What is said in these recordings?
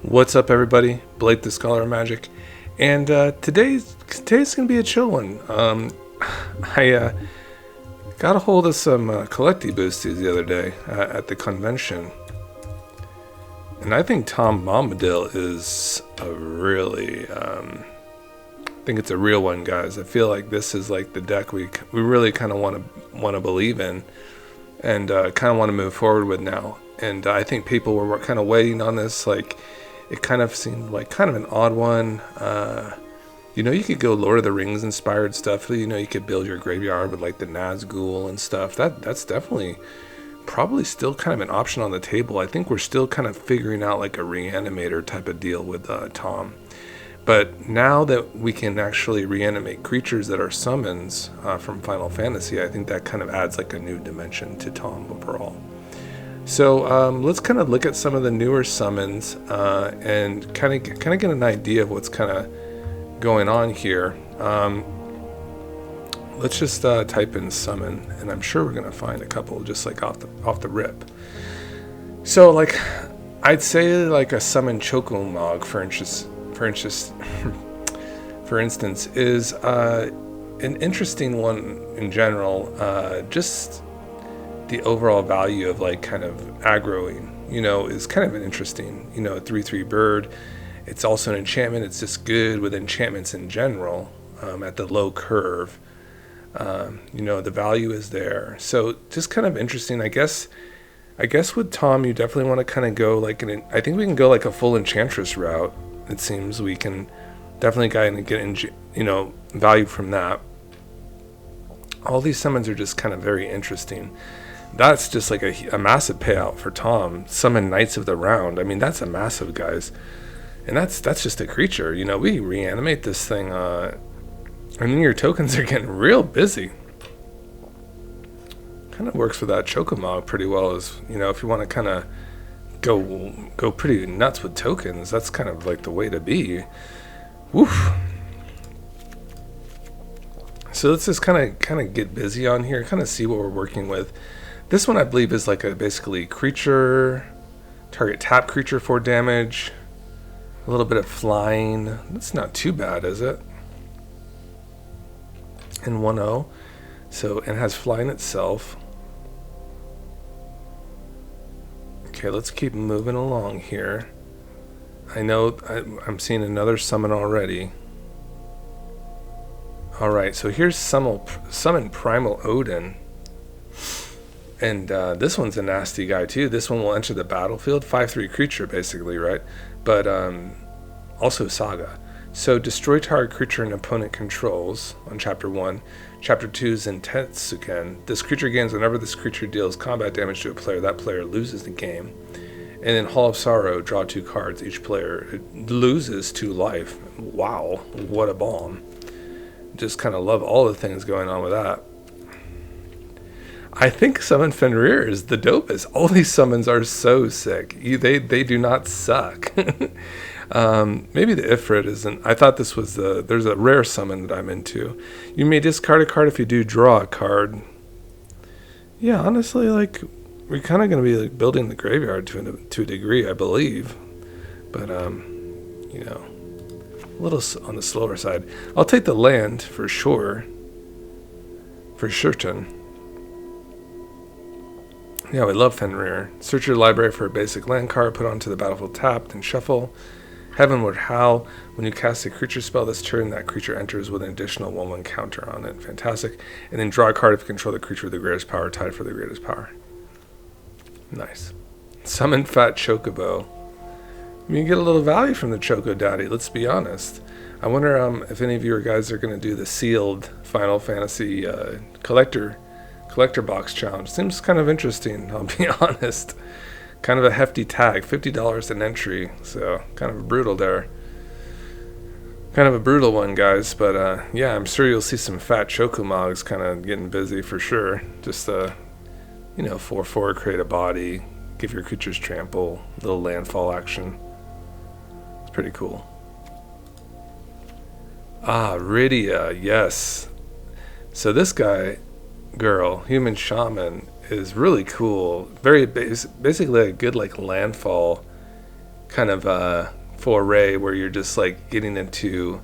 What's up, everybody? Blake the Scholar of Magic, and today's gonna be a chill one. I got a hold of some collecty boosties the other day at the convention, and I think Tom Bombadil is a really, I think it's a real one, guys. I feel like this is like the deck we really kind of want to believe in, and kind of want to move forward with now. And I think people were kind of waiting on this, like. It kind of seemed like kind of an odd one. You could go Lord of the Rings inspired stuff. You could build your graveyard with like the Nazgul and stuff. That's definitely probably still kind of an option on the table. I think we're still kind of figuring out like a reanimator type of deal with Tom. But now that we can actually reanimate creatures that are summons from Final Fantasy, I think that kind of adds like a new dimension to Tom overall. So let's kind of look at some of the newer summons and kind of get an idea of what's kind of going on here. Let's just type in summon, and I'm sure we're going to find a couple just like off the rip. So like I'd say like a summon Chocomog for instance is an interesting one in general. Just the overall value of like kind of aggroing, is kind of an interesting, 3/3 bird. It's also an enchantment. It's just good with enchantments in general at the low curve. The value is there. So just kind of interesting. I guess with Tom, you definitely want to kind of go like I think we can go like a full enchantress route. It seems we can definitely get value from that. All these summons are just kind of very interesting. That's just like a massive payout for Tom. Summon Knights of the Round. I mean, that's a massive, guys. And that's just a creature. We reanimate this thing. And then your tokens are getting real busy. Kind of works for that Chocomog pretty well. As if you want to kind of go pretty nuts with tokens, that's kind of like the way to be. Woof. So let's just kind of get busy on here. Kind of see what we're working with. This one I believe is like a basically creature, target tap creature for damage, a little bit of flying. That's not too bad, is it? And 1/0, so it has flying itself. Okay, let's keep moving along here. I know I'm seeing another summon already. All right, so here's summon Primal Odin. And this one's a nasty guy too. This one will enter the battlefield, 5/3 creature basically, right? But also Saga. So destroy target creature an opponent controls on chapter 1. Chapter 2 is Intensuken. This creature gains whenever this creature deals combat damage to a player, that player loses the game. And then Hall of Sorrow, draw 2 cards. Each player loses 2 life. Wow, what a bomb. Just kind of love all the things going on with that. I think Summon Fenrir is the dopest. All these summons are so sick. They do not suck. Maybe the Ifrit isn't. I thought this was there's a rare summon that I'm into. You may discard a card if you do draw a card. Yeah, honestly, like we're kind of going to be like building the graveyard to a degree, I believe. But a little on the slower side. I'll take the land for sure. For certain. Yeah, we love Fenrir. Search your library for a basic land card, put onto the battlefield tapped, and shuffle. Heavenward Howl. When you cast a creature spell this turn, that creature enters with an additional 1/1 counter on it. Fantastic. And then draw a card if you control the creature with the greatest power, tied for the greatest power. Nice. Summon Fat Chocobo. You get a little value from the Choco Daddy, let's be honest. I wonder if any of you guys are going to do the sealed Final Fantasy collector box challenge. Seems kind of interesting, I'll be honest. Kind of a hefty tag, $50 an entry, so kind of brutal there. Kind of a brutal one, guys, but yeah, I'm sure you'll see some fat Chocomogs kind of getting busy for sure. Just 4/4, create a body, give your creatures trample, little landfall action. It's pretty cool. Rydia, yes. So this girl, Human Shaman, is really cool. Very basically a good like landfall kind of foray where you're just like getting into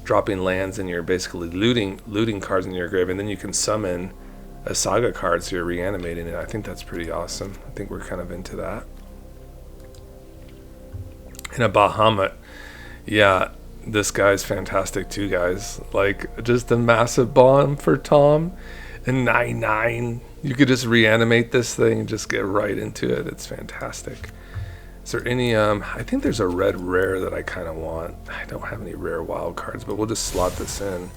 dropping lands and you're basically looting cards in your grave, and then you can summon a Saga card, so you're reanimating it. I think that's pretty awesome. I think we're kind of into that. And a Bahamut, yeah, this guy's fantastic too, guys. Like, just a massive bomb for Tom, and 9/9. You could just reanimate this thing and just get right into it. It's fantastic. Is there any, I think there's a red rare that I kind of want. I don't have any rare wild cards, but we'll just slot this in.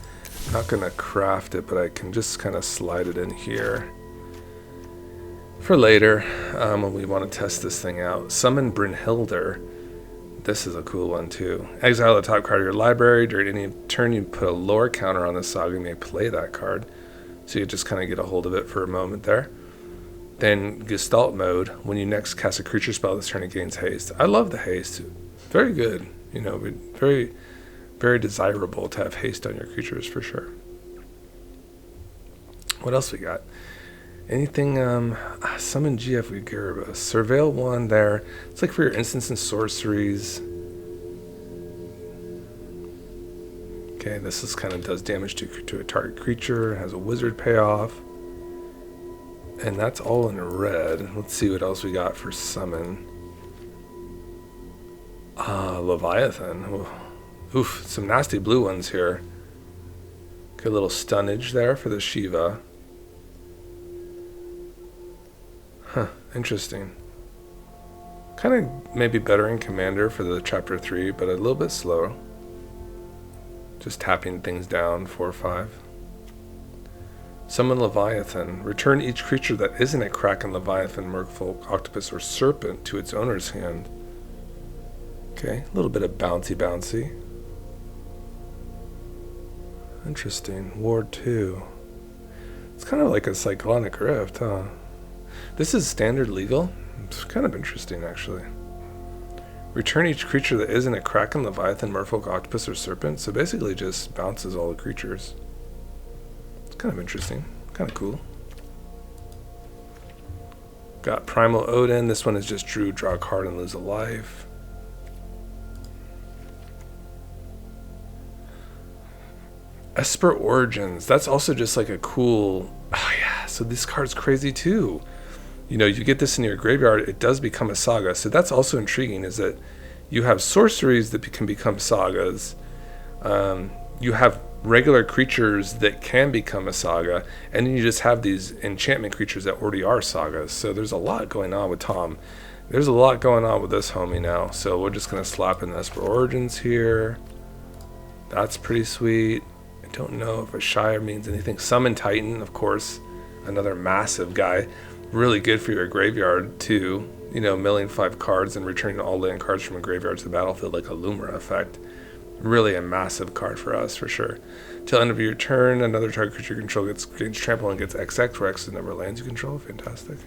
I'm not going to craft it, but I can just kind of slide it in here for later when we want to test this thing out. Summon Brynhildr. This is a cool one too. Exile the top card of your library. During any turn you put a lore counter on the Saga, you may play that card. So you just kind of get a hold of it for a moment there. Then Gestalt mode. When you next cast a creature spell this turn, it gains haste. I love the haste. Very good. You know, very, very desirable to have haste on your creatures for sure. What else we got? Anything, summon GF Garibus. Surveil 1 there. It's like for your instants and sorceries. Okay, this is kind of does damage to a target creature. Has a wizard payoff. And that's all in red. Let's see what else we got for summon. Leviathan. Oof, some nasty blue ones here. Good little stunnage there for the Shiva. Huh, interesting. Kind of maybe better in Commander for the Chapter 3, but a little bit slower. Just tapping things down, 4/5. Summon Leviathan. Return each creature that isn't a Kraken, Leviathan, Merfolk, Octopus, or Serpent to its owner's hand. Okay, a little bit of bouncy. Interesting. Ward 2. It's kind of like a Cyclonic Rift, huh? This is standard legal. It's kind of interesting, actually. Return each creature that isn't a Kraken, Leviathan, Merfolk, Octopus, or Serpent. So basically just bounces all the creatures. It's kind of interesting. Kind of cool. Got Primal Odin. This one is just draw a card and lose a life. Esper Origins. That's also just like a cool... Oh yeah, so this card's crazy too. You know, you get this in your graveyard, it does become a Saga. So that's also intriguing, is that you have sorceries that can become Sagas. You have regular creatures that can become a Saga. And then you just have these enchantment creatures that already are Sagas. So there's a lot going on with Tom. There's a lot going on with this homie now. So we're just going to slap in the Esper Origins here. That's pretty sweet. I don't know if a Shire means anything. Summon Titan, of course. Another massive guy. Really good for your graveyard too. You know, milling 5 cards and returning all land cards from a graveyard to the battlefield, like a Lumra effect. Really a massive card for us for sure. Till end of your turn, another target creature you control gains trample and gets XX, where X is the number of lands you control. Fantastic.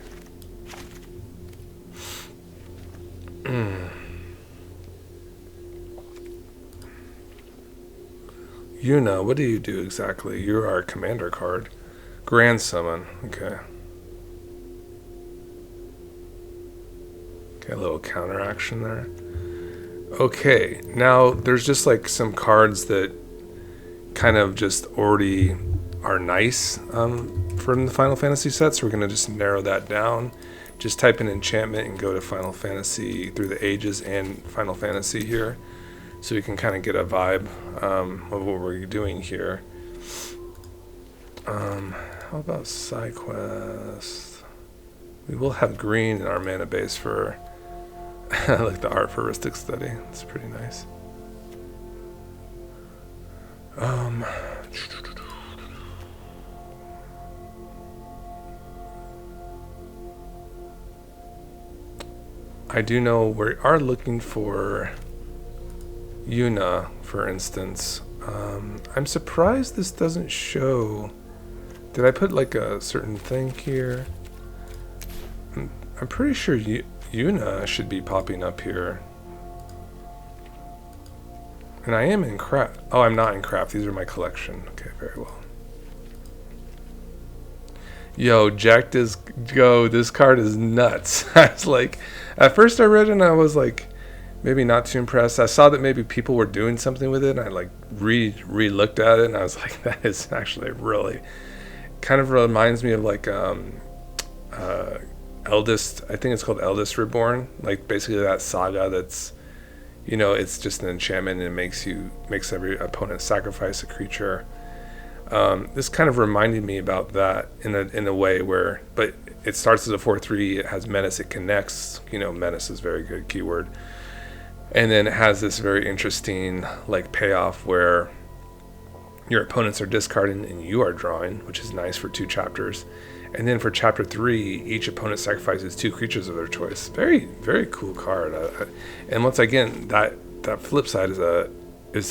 Yuna, what do you do exactly? You're our commander card. Grand Summon. Okay. Okay, a little counter action there. Okay, now there's just like some cards that kind of just already are nice from the Final Fantasy set, so we're going to just narrow that down. Just type in enchantment and go to Final Fantasy Through the Ages and Final Fantasy here, so we can kind of get a vibe of what we're doing here. How about side quest? We will have green in our mana base for like the art for Ristic Study. It's pretty nice. I do know we are looking for Yuna, for instance. I'm surprised this doesn't show. Did I put like a certain thing here? I'm pretty sure Yuna should be popping up here. And I am in craft. Oh, I'm not in craft. These are my collection. Okay, very well. Yo, Jack is go. This card is nuts. I was like, at first I read it and I was like, maybe not too impressed. I saw that maybe people were doing something with it, and I like re-looked at it, and I was like, that is actually really kind of reminds me of like Eldest, I think it's called Eldest Reborn, like basically that saga that's, you know, it's just an enchantment and it makes every opponent sacrifice a creature. This kind of reminded me about that in a way where, but it starts as a 4/3, it has menace, it connects, you know, menace is a very good keyword. And then it has this very interesting like payoff where your opponents are discarding and you are drawing, which is nice for 2 chapters. And then for chapter 3, each opponent sacrifices 2 creatures of their choice. Very, very cool card. And once again, that flip side is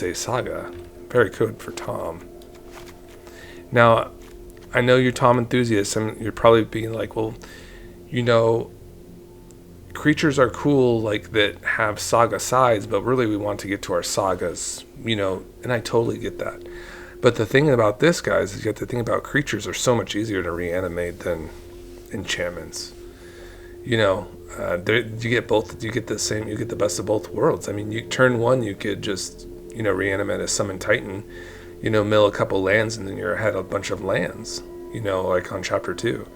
a saga. Very good for Tom. Now, I know you're Tom enthusiasts, and you're probably being like, well, you know, creatures are cool like that have saga sides, but really we want to get to our sagas, you know, and I totally get that. But the thing about this, guys, is you have to think about creatures are so much easier to reanimate than enchantments. You know, you get both. You get the best of both worlds. I mean, you turn 1, you could just, you know, reanimate a summon Titan, you know, mill a couple lands, and then you're ahead a bunch of lands. You know, like on chapter 2.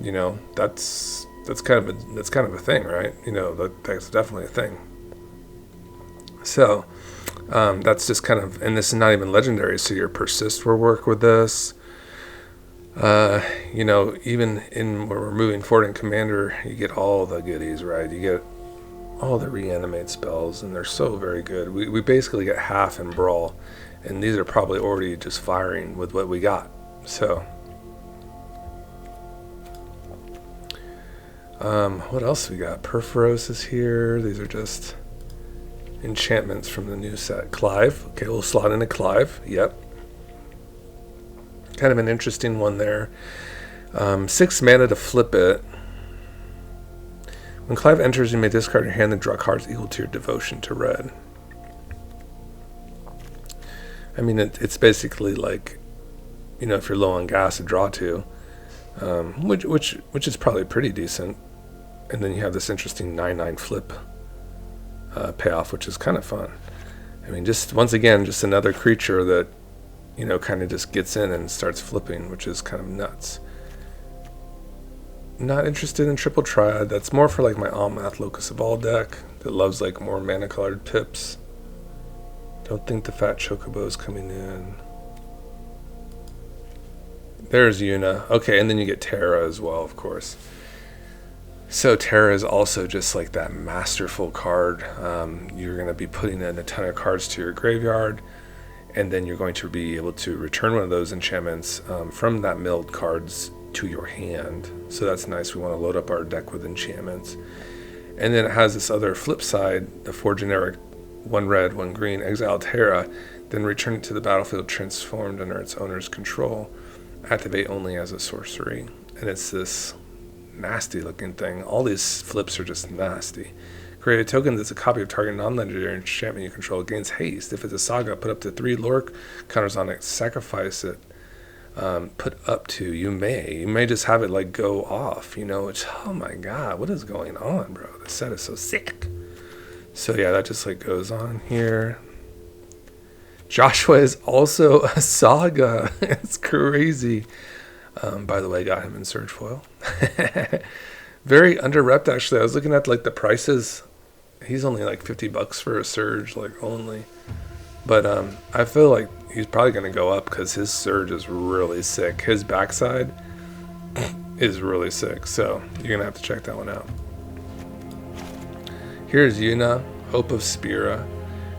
You know, that's kind of a thing, right? You know, that's definitely a thing. So. That's just kind of, and this is not even legendary, so your persist will work with this. You know, even in where we're moving forward in Commander, you get all the goodies, right? You get all the reanimate spells, and they're so very good. We basically get half in Brawl, and these are probably already just firing with what we got. So, what else we got? Perforos is here. These are just enchantments from the new set. Clive. Okay, we'll slot in a Clive. Yep. Kind of an interesting one there. 6 mana to flip it. When Clive enters, you may discard your hand and draw cards equal to your devotion to red. I mean, it's basically like, you know, if you're low on gas, a draw 2, which is probably pretty decent. And then you have this interesting 9/9 flip payoff, which is kind of fun. I mean, just once again, just another creature that, you know, kind of just gets in and starts flipping, which is kind of nuts. Not interested in Triple Triad. That's more for like my Almath Locus of All deck that loves like more mana colored pips. Don't think the Fat Chocobo is coming in. There's Yuna. Okay, and then you get Terra as well, of course. So Terra is also just like that masterful card. You're going to be putting in a ton of cards to your graveyard, and then you're going to be able to return one of those enchantments from that milled cards to your hand. So that's nice. We want to load up our deck with enchantments. And then it has this other flip side, the 4 generic, 1 red, 1 green, exile Terra, then return it to the battlefield transformed under its owner's control. Activate only as a sorcery. And it's this nasty looking thing. All these flips are just nasty. Create a token that's a copy of target non-legendary enchantment you control. It gains haste. If it's a saga, put up to 3 lore counters on it. Sacrifice it. Put up to. You may just have it like go off. You know, it's, oh my god, what is going on, bro? The set is so sick. So yeah, that just like goes on here. Joshua is also a saga. It's crazy. By the way, got him in Surge Foil. Very underrepped, actually. I was looking at like the prices. He's only like $50 for a Surge, like only. But I feel like he's probably going to go up because his Surge is really sick. His backside is really sick. So you're going to have to check that one out. Here's Yuna, Hope of Spira.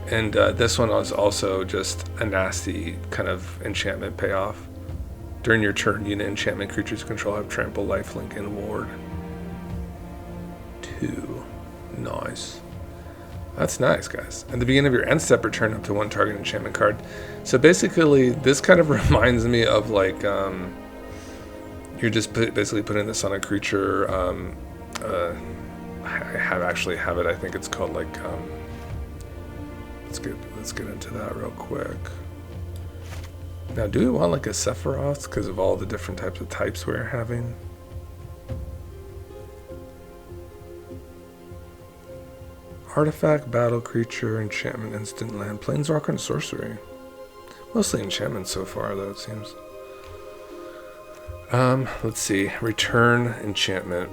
And this one was also just a nasty kind of enchantment payoff. During your turn, Yuna enchantment creatures you control have trample, lifelink, and ward. 2. Nice. That's nice, guys. At the beginning of your end step, return up to 1 target enchantment card. So basically, this kind of reminds me of like, you're just basically putting this on a creature. I actually have it. I think it's called like, let's get into that real quick. Now, do we want like a Sephiroth because of all the different types of types we're having? Artifact, battle, creature, enchantment, instant, land, planeswalker, and sorcery. Mostly enchantments so far, though, it seems. Let's see. Return enchantment.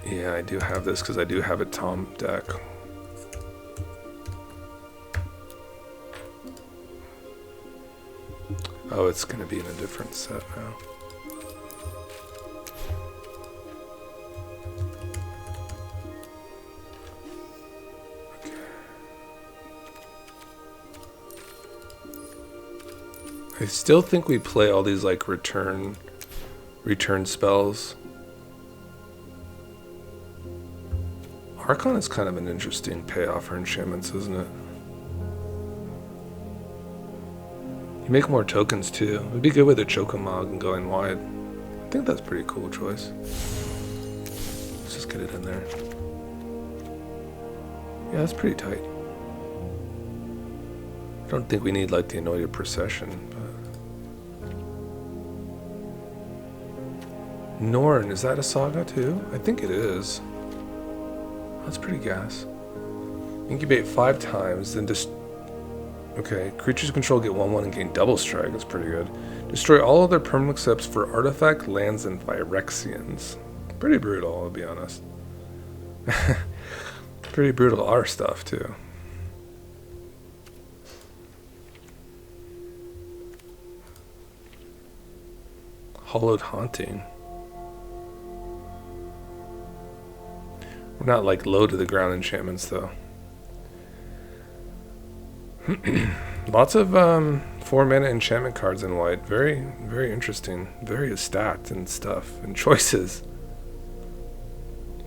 Yeah, I do have this because I do have a Tom deck. Oh, it's going to be in a different set now. I still think we play all these like return spells. Archon is kind of an interesting payoff for enchantments, isn't it? You make more tokens too. It'd be good with a Chokamog and going wide. I think that's a pretty cool choice. Let's just get it in there. Yeah, that's pretty tight. I don't think we need like the Anointed Procession, but Norn, is that a Saga too? I think it is. That's pretty gas. Incubate 5 times, then just... Okay, creatures control get 1/1 and gain double strike. That's pretty good. Destroy all other permanent except for artifact, lands, and Phyrexians. Pretty brutal, I'll be honest. Pretty brutal our stuff, too. Hollowed Haunting. We're not like low to the ground enchantments though. Lots of 4-mana enchantment cards in white. Very, very interesting. Very stacked and stuff and choices.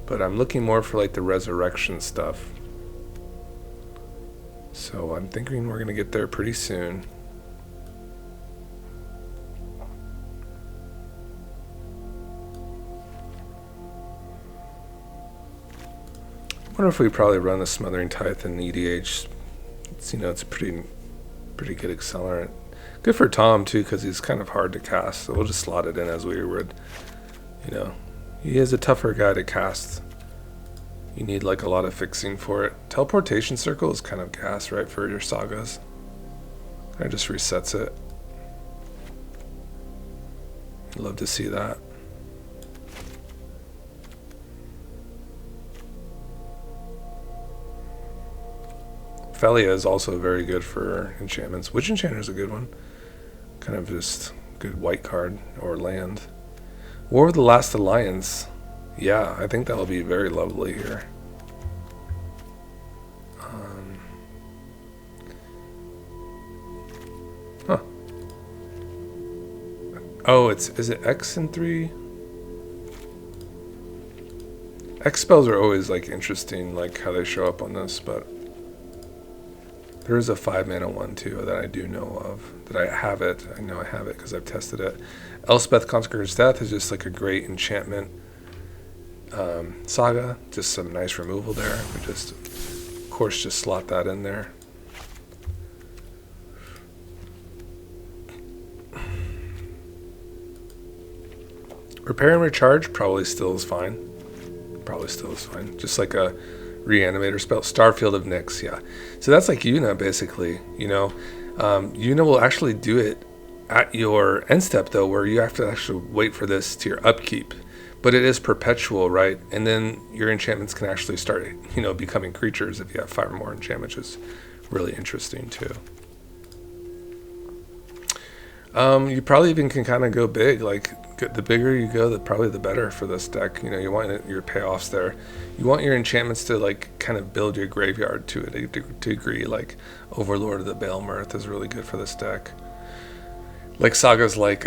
But I'm looking more for like the resurrection stuff. So I'm thinking we're gonna get there pretty soon. I wonder if we probably run the Smothering Tithe in EDH. It's, you know, it's a pretty good accelerant. Good for Tom too, because he's kind of hard to cast. So we'll just slot it in as we would. You know, he is a tougher guy to cast. You need like a lot of fixing for it. Teleportation Circle is kind of gas, right, for your Sagas. It just resets it. Love to see that. Felia is also very good for enchantments. Witch Enchanter is a good one. Kind of just good white card or land. War of the Last Alliance. Yeah, I think that'll be very lovely here. Huh. Oh, is it X and 3? X spells are always like interesting, like how they show up on this, but there is a 5-mana one too that I do know of. That I have it. I know I have it because I've tested it. Elspeth Consecrator's Death is just like a great enchantment. Saga, just some nice removal there. We just, of course, just slot that in there. Repair and Recharge probably still is fine. Probably still is fine. Just like a Reanimator spell. Starfield of Nyx, yeah. So that's like Yuna, basically. You know, Yuna will actually do it at your end step, though, where you have to actually wait for this to your upkeep. But it is perpetual, right? And then your enchantments can actually start, you know, becoming creatures if you have 5 or more enchantments, which is really interesting, too. You probably even can kind of go big. Like, the bigger you go, probably the better for this deck. You know, you want your payoffs there. You want your enchantments to, like, kind of build your graveyard to a degree. Like, Overlord of the Baelmirth is really good for this deck. Like, sagas like,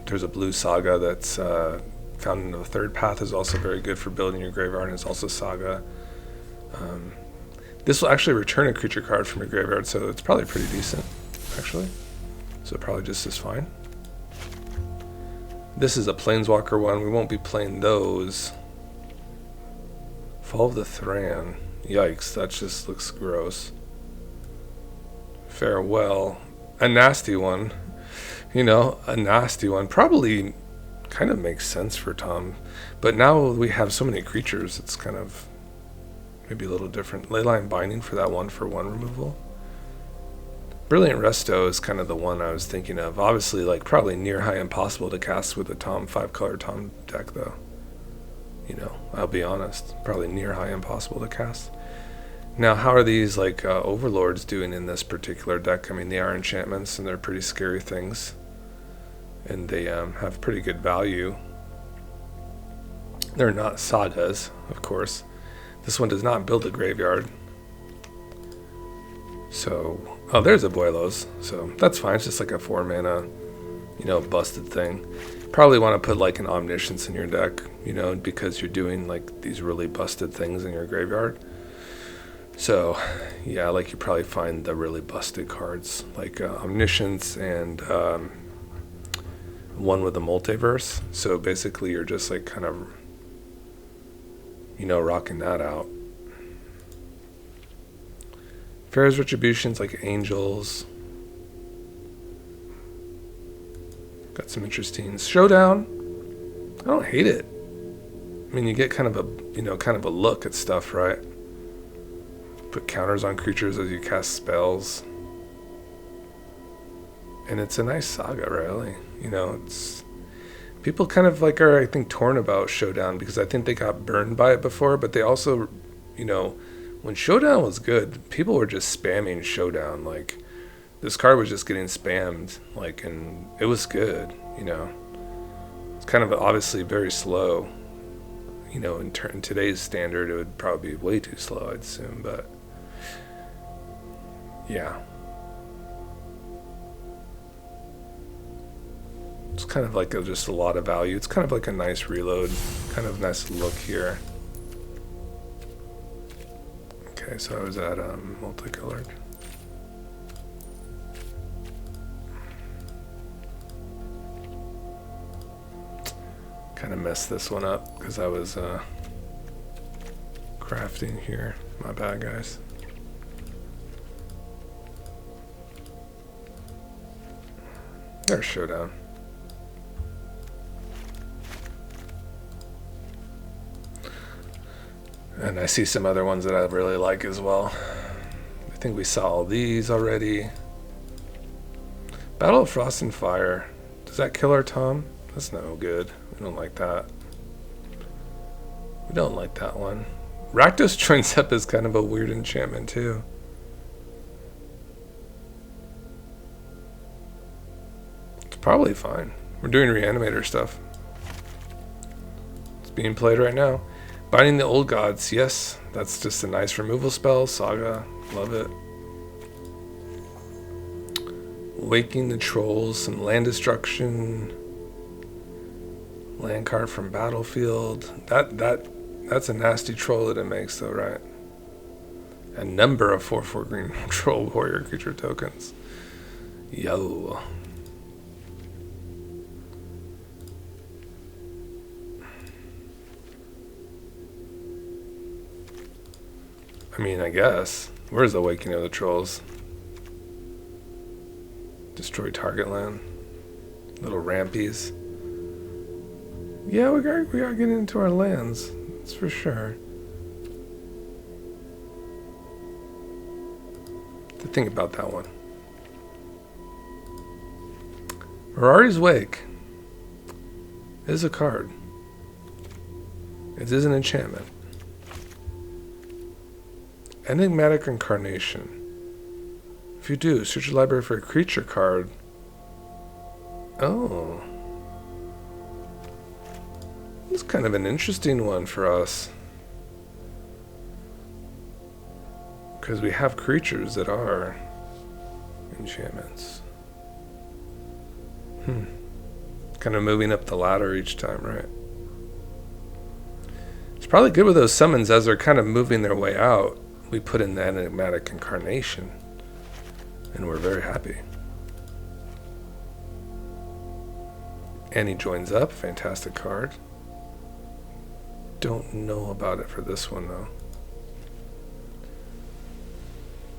there's a blue Saga that's found in the 3rd path is also very good for building your graveyard, and it's also Saga. This will actually return a creature card from your graveyard, so it's probably pretty decent, actually. So probably just as fine. This is a Planeswalker one. We won't be playing those. Fall of the Thran. Yikes, that just looks gross. Farewell. A nasty one. You know, a nasty one. Probably kind of makes sense for Tom. But now we have so many creatures, it's kind of maybe a little different. Leyline Binding for that 1-for-1 removal. Brilliant Resto is kind of the one I was thinking of. Obviously, like, probably near high impossible to cast with a Tom 5-color Tom deck, though. You know, I'll be honest. Probably near high impossible to cast. Now, how are these, like, Overlords doing in this particular deck? I mean, they are enchantments, and they're pretty scary things. And they have pretty good value. They're not Sagas, of course. This one does not build a graveyard. So, oh, there's Abuelos. So, that's fine. It's just like a 4-mana, you know, busted thing. Probably want to put like an Omniscience in your deck, you know, because you're doing like these really busted things in your graveyard. So, yeah, like you probably find the really busted cards, like Omniscience and one with the Multiverse. So basically you're just like kind of, you know, rocking that out. Pharaoh's Retributions, like Angels. Got some interesting Showdown. I don't hate it. I mean, you get kind of a, you know, kind of a look at stuff, right? Put counters on creatures as you cast spells. And it's a nice saga, really. You know, it's... People kind of like are, I think, torn about Showdown because I think they got burned by it before, but they also, you know, when Showdown was good, people were just spamming Showdown. Like, this card was just getting spammed, like, and it was good, you know. It's kind of obviously very slow. You know, in today's standard, it would probably be way too slow, I'd assume, but yeah. It's kind of like just a lot of value. It's kind of like a nice reload, kind of nice look here. Okay, so I was at multicolored. Kind of messed this one up because I was crafting here. My bad, guys. There's Showdown. And I see some other ones that I really like as well. I think we saw all these already. Battle of Frost and Fire. Does that kill our Tom? That's no good. We don't like that. We don't like that one. Rakdos joins up is kind of a weird enchantment too. It's probably fine. We're doing Reanimator stuff. It's being played right now. Binding the Old Gods, yes, that's just a nice removal spell. Saga, love it. Waking the Trolls, some land destruction. Land card from Battlefield. That's a nasty troll that it makes though, right? A number of 4/4 green troll warrior creature tokens. Yo. I mean, I guess. Where's the Awakening of the Trolls? Destroy target land. Little rampies. Yeah, we are getting into our lands. That's for sure. To think about that one. Mirari's Wake is a card. It is an enchantment. Enigmatic Incarnation. If you do, search your library for a creature card. Oh. It's kind of an interesting one for us. Because we have creatures that are enchantments. Kind of moving up the ladder each time, right? It's probably good with those summons as they're kind of moving their way out. We put in the Enigmatic Incarnation, and we're very happy. Annie joins up, fantastic card. Don't know about it for this one though.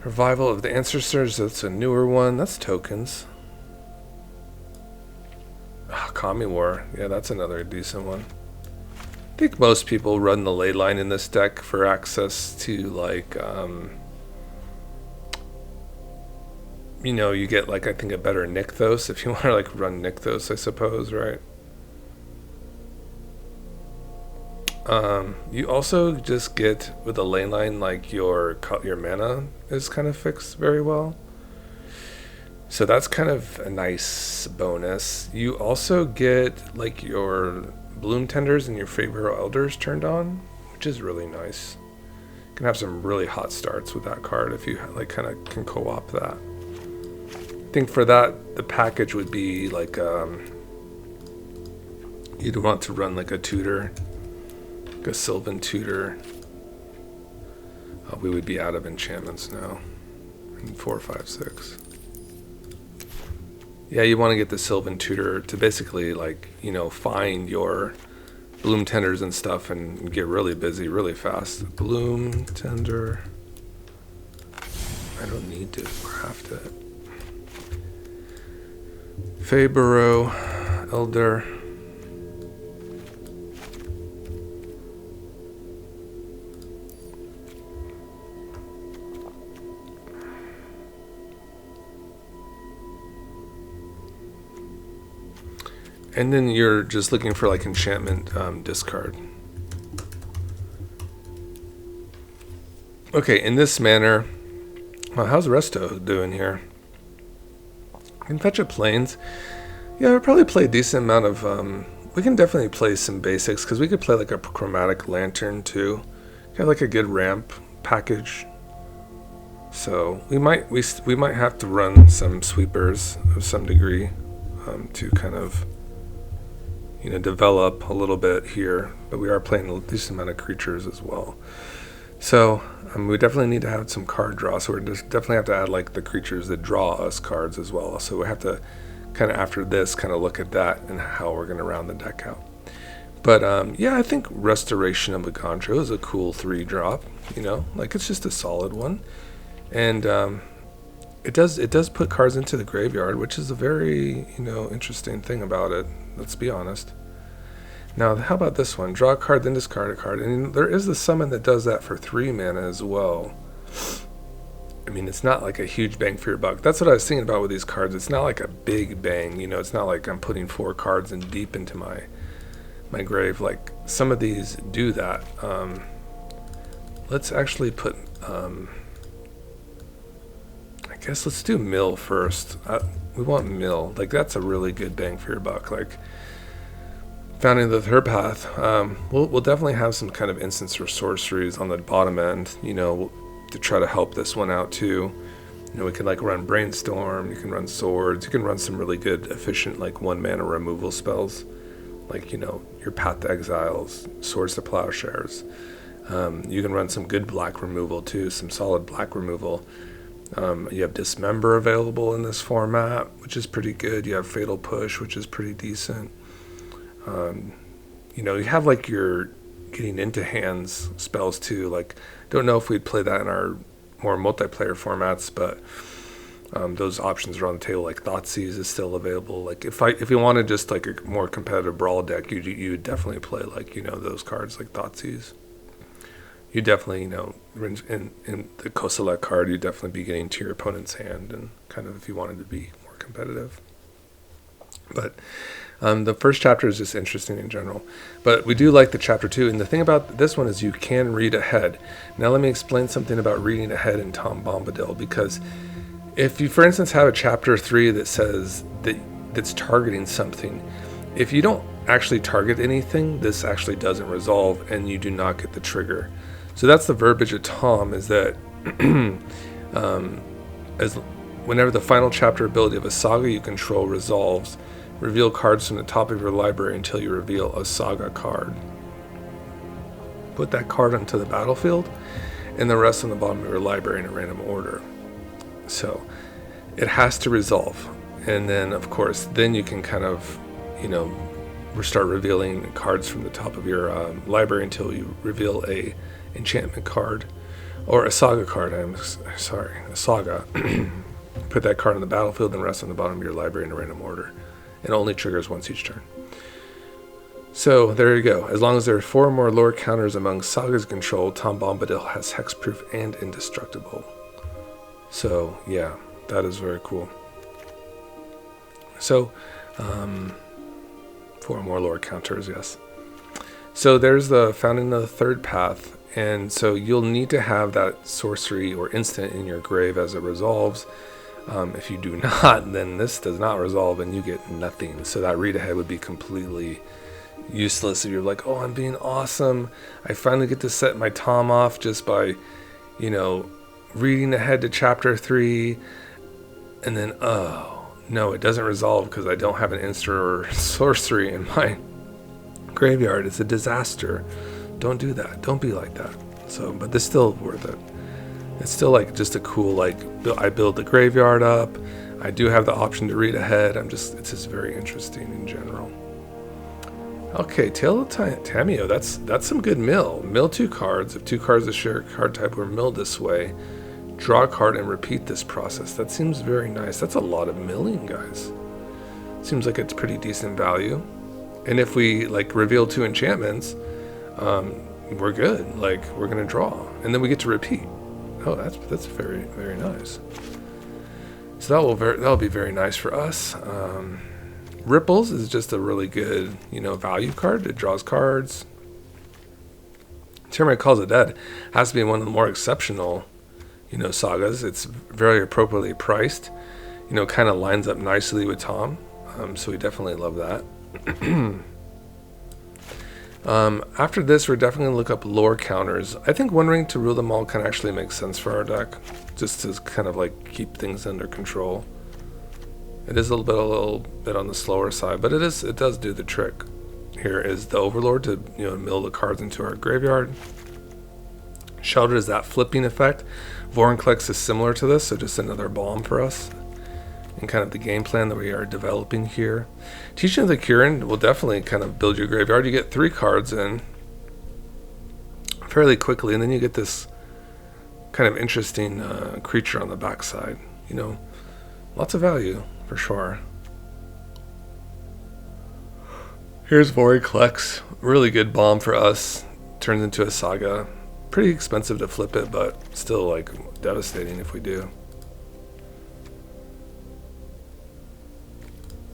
Revival of the Ancestors, that's a newer one. That's tokens. Oh, Kami War. Yeah, that's another decent one. I think most people run the ley line in this deck for access to, like, you know, you get, like, I think a better Nykthos if you want to, like, run Nykthos, I suppose, right? You also just get, with a ley line, like, your mana is kind of fixed very well. So that's kind of a nice bonus. You also get, like, your Bloom Tenders and your Favorite Elders turned on, which is really nice. You can have some really hot starts with that card if you, like, kind of can co-op that. I think for that, the package would be, like, you'd want to run, like, a tutor, like a Sylvan tutor. We would be out of enchantments now. In 4, 5, 6. Yeah, you want to get the Sylvan Tutor to basically, like, you know, find your Bloom Tenders and stuff and get really busy really fast. Bloom Tender. I don't need to craft it. Favorite Elder. And then you're just looking for, like, enchantment discard. Okay, in this manner, well, how's Resto doing here? I can fetch a Plains. Yeah, we'll probably play a decent amount of, we can definitely play some basics, because we could play, like, a Chromatic Lantern, too. Have, like, a good ramp package. So, we might have to run some sweepers of some degree to kind of, you know, develop a little bit here, but we are playing a decent amount of creatures as well. So we definitely need to have some card draw. So we definitely have to add, like, the creatures that draw us cards as well. So we have to kind of, after this, kind of look at that and how we're going to round the deck out. But yeah, I think Restoration of Agandro is a cool 3-drop. You know, like, it's just a solid one, and it does put cards into the graveyard, which is a very, you know, interesting thing about it. Let's be honest. Now, how about this one? Draw a card, then discard a card. And there is the summon that does that for 3 mana as well. I mean, it's not like a huge bang for your buck. That's what I was thinking about with these cards. It's not like a big bang. You know, it's not like I'm putting 4 cards in deep into my grave. Like, some of these do that. Let's actually put... I guess let's do Mill first. We want Mill. Like, that's a really good bang for your buck. Like, Founding the Third Path. We'll definitely have some kind of instants or sorceries on the bottom end, you know, to try to help this one out too. You know, we can, like, run Brainstorm. You can run Swords. You can run some really good, efficient, like, 1-mana removal spells, like, you know, your Path to Exiles, Swords to Plowshares. You can run some good black removal too, some solid black removal. You have Dismember available in this format, which is pretty good. You have Fatal Push, which is pretty decent. You know, you have, like, your getting into hands spells too. Like, don't know if we'd play that in our more multiplayer formats, but those options are on the table. Like, Thoughtseize is still available. Like, if you wanted just, like, a more competitive brawl deck, you would definitely play, like, you know, those cards like Thoughtseize. You definitely, you know, in the Koselek card, you'd definitely be getting to your opponent's hand, and kind of, if you wanted to be more competitive. But the first chapter is just interesting in general. But we do like the chapter 2, and the thing about this one is you can read ahead. Now let me explain something about reading ahead in Tom Bombadil, because if you, for instance, have a chapter 3 that says that's targeting something, if you don't actually target anything, this actually doesn't resolve, and you do not get the trigger. So that's the verbiage of Tom, is that as whenever the final chapter ability of a saga you control resolves, reveal cards from the top of your library until you reveal a saga card. Put that card onto the battlefield, and the rest on the bottom of your library in a random order. So it has to resolve, and then, of course, then you can kind of, you know, start revealing cards from the top of your library until you reveal a enchantment card, or a saga card. A saga. Put that card on the battlefield and rest on the bottom of your library in a random order. It only triggers once each turn. So there you go. As long as there are 4 or more lore counters among Saga's control, Tom Bombadil has hexproof and indestructible. So yeah, that is very cool. So 4 more lore counters, yes. So there's the founding of the third path, and so you'll need to have that sorcery or instant in your grave as it resolves. If you do not, then this does not resolve and you get nothing. So that read ahead would be completely useless if you're like, oh, I'm being awesome. I finally get to set my Tom off just by, reading ahead to chapter 3, and then, oh, no, it doesn't resolve because I don't have an instant or sorcery in my graveyard. It's a disaster. Don't do that. Don't be like that. So, but it's still worth it. It's still like just a cool, I build the graveyard up. I do have the option to read ahead. It's just very interesting in general. Okay, Tale of Tameo, that's some good mill. Mill 2 cards. If 2 cards of share card type were milled this way, draw a card and repeat this process. That seems very nice. That's a lot of milling, guys. Seems like it's pretty decent value. And if we reveal 2 enchantments, we're good. We're gonna draw, and then we get to repeat. Oh, that's very, very nice. So that'll be very nice for us. Ripples is just a really good, value card. It draws cards. Tyranny Calls It Dead has to be one of the more exceptional, sagas. It's very appropriately priced. Kind of lines up nicely with Tom. So we definitely love that. After this, we're definitely going to look up lore counters. I think One Ring to Rule Them All can actually make sense for our deck, just to kind of keep things under control. It is a little bit on the slower side, but it does do the trick. Here is the Overlord to mill the cards into our graveyard. Shelter is that flipping effect. Vorinclex is similar to this, so just another bomb for us and kind of the game plan that we are developing here. Teaching of the Kirin will definitely kind of build your graveyard. You get 3 cards in fairly quickly, and then you get this kind of interesting creature on the backside. Lots of value for sure. Here's Vorinclex, really good bomb for us. Turns into a Saga. Pretty expensive to flip it, but still devastating if we do.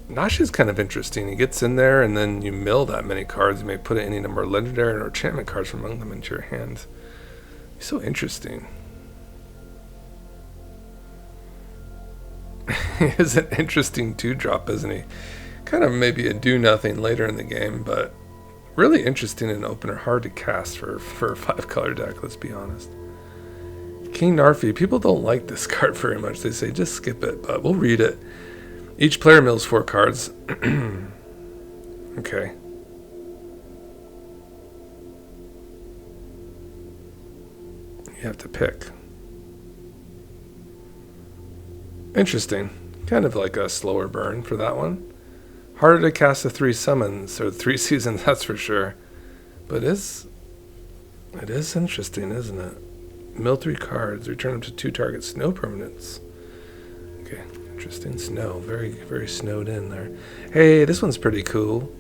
Nash is kind of interesting. He gets in there, and then you mill that many cards. You may put any number of legendary or enchantment cards from among them into your hand. He's so interesting. He is an interesting 2-drop, isn't he? Kind of maybe a do-nothing later in the game, but really interesting in opener. Hard to cast for a 5-color deck, let's be honest. King Narfi. People don't like this card very much. They say just skip it, but we'll read it. Each player mills 4 cards. Okay. You have to pick. Interesting. Kind of like a slower burn for that one. Harder to cast the 3 summons, or 3 seasons, that's for sure. But it is interesting, isn't it? Mill 3 cards, return them to 2 targets, no permanents. Okay, interesting. Snow, very, very snowed in there. Hey, this one's pretty cool.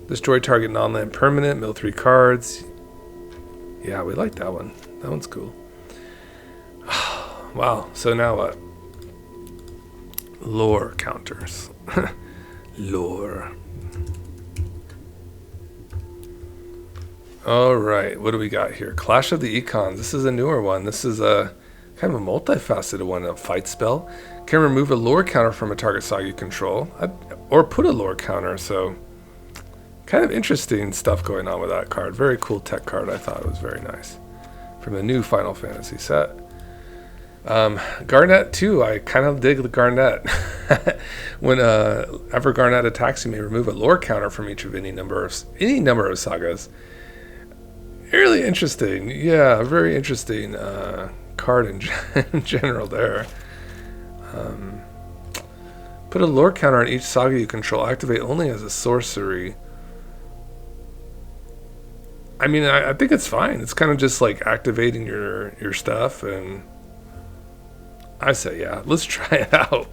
Destroy target non-land permanent, mill 3 cards. Yeah, we like that one. That one's cool. Wow, so now what? Lore counters. Lore. Alright, what do we got here? Clash of the Econs. This is a newer one. This is a kind of a multifaceted one. A fight spell. Can remove a lore counter from a target Saga you control. Or put a lore counter, so kind of interesting stuff going on with that card. Very cool tech card. I thought it was very nice. From the new Final Fantasy set. Garnet too, I kind of dig the Garnet. Whenever Garnet attacks, you may remove a lore counter from each of any number of sagas. Really interesting. Yeah, very interesting card in general there. Put a lore counter on each saga you control. Activate only as a sorcery. I mean, I think it's fine. It's kind of just like activating your stuff, and I say, yeah, let's try it out.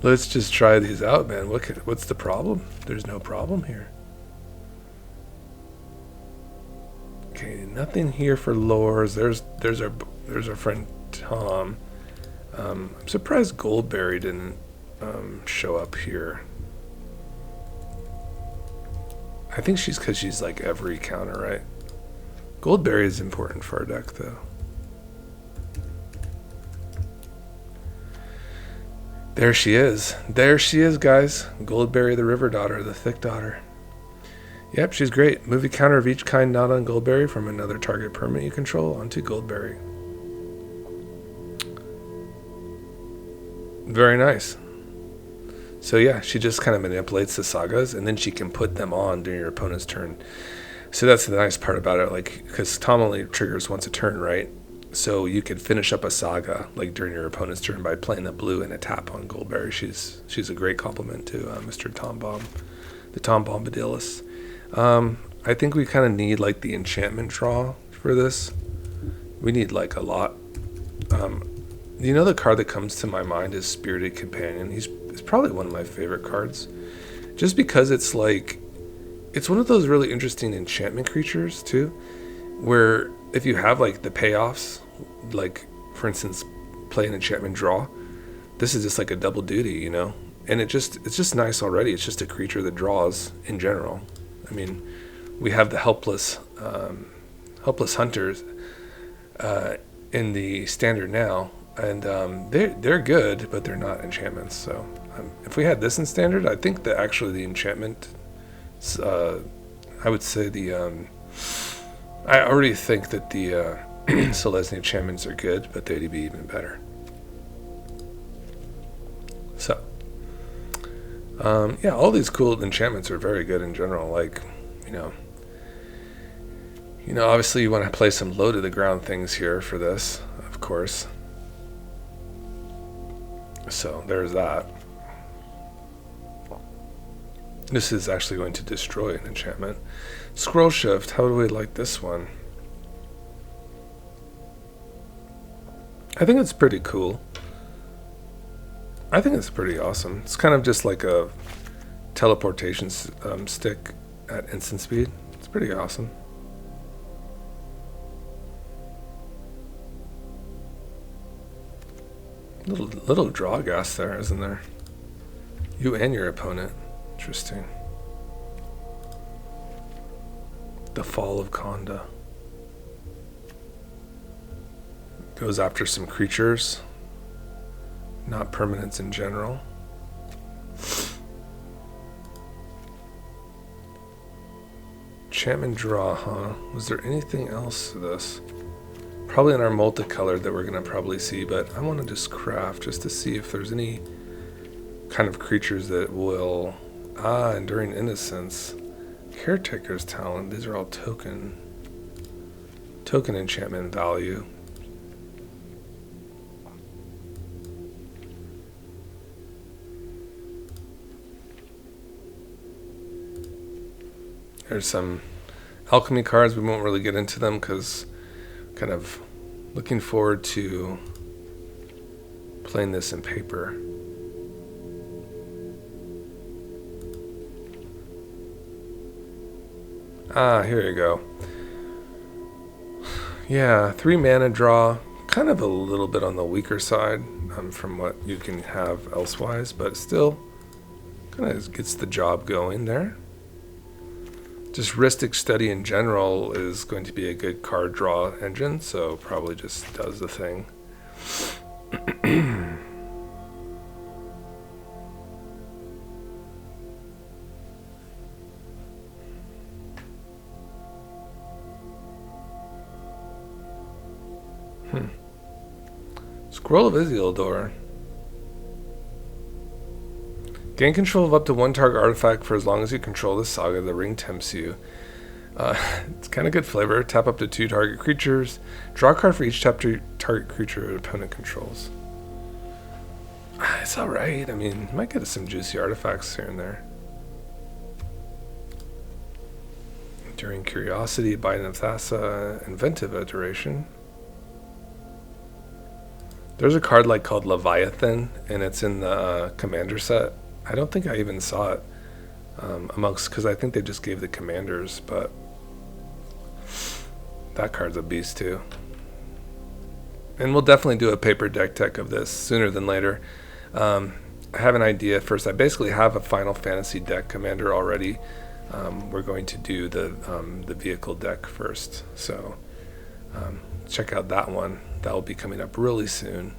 Let's just try these out, man. What's the problem? There's no problem here. Okay, nothing here for lures. There's our friend Tom. I'm surprised Goldberry didn't show up here. I think because she's like every counter, right? Goldberry is important for our deck, though. There she is. There she is, guys. Goldberry, the River Daughter, the Thick Daughter. Yep, she's great. Move a counter of each kind not on Goldberry from another target permanent you control onto Goldberry. Very nice. So yeah, she just kind of manipulates the Sagas, and then she can put them on during your opponent's turn. So that's the nice part about it, like, because Tom only triggers once a turn, right? So you could finish up a Saga like during your opponent's turn by playing the blue and a tap on Goldberry. She's a great compliment to Mr. Tom Bomb, the Tom Bombadilus. I think we kind of need like the enchantment draw for this. We need like a lot. You know, the card that comes to my mind is Spirited Companion. He's probably one of my favorite cards, just because it's like, it's one of those really interesting enchantment creatures too, where if you have like the payoffs, like for instance, play an enchantment draw, this is just like a double duty, you know, and it's just nice already. It's just a creature that draws in general. I mean, we have the helpless hunters in the standard now, and they're good, but they're not enchantments. So if we had this in standard, I think that actually the enchantment, I would say I already think that the Selesnya enchantments are good, but they'd be even better. So yeah, all these cool enchantments are very good in general. Like, you know, obviously you want to play some low to the ground things here for this, of course. So there's that. This is actually going to destroy an enchantment. Scroll Shift, how do we like this one? I think it's pretty cool. I think it's pretty awesome. It's kind of just like a teleportation stick at instant speed. It's pretty awesome. Little draw gas there, isn't there? You and your opponent. Interesting. The Fall of Konda. Goes after some creatures, not permanents in general. Enchantment draw, huh? Was there anything else to this? Probably in our multicolored that we're going to probably see, but I want to just craft just to see if there's any kind of creatures that will... Enduring Innocence. Caretaker's Talent. These are all token enchantment value. There's some alchemy cards. We won't really get into them because kind of looking forward to playing this in paper. Here you go. Yeah, 3 mana draw. Kind of a little bit on the weaker side from what you can have elsewise, but still kind of gets the job going there. Just Ristic Study in general is going to be a good card draw engine, so probably just does the thing. Scroll of Isildur. Gain control of up to 1 target artifact for as long as you control this saga. The ring tempts you. It's kind of good flavor. Tap up to 2 target creatures. Draw a card for each target creature an opponent controls. It's alright. I mean, you might get some juicy artifacts here and there. During Curiosity, Binding of Thassa, Inventive Iteration. There's a card like called Leviathan, and it's in the commander set. I don't think I even saw it amongst, because I think they just gave the commanders, but That card's a beast too. And we'll definitely do a paper deck tech of this sooner than later. I have an idea first. I basically have a Final Fantasy deck commander already. We're going to do the vehicle deck first. So check out that one. That will be coming up really soon.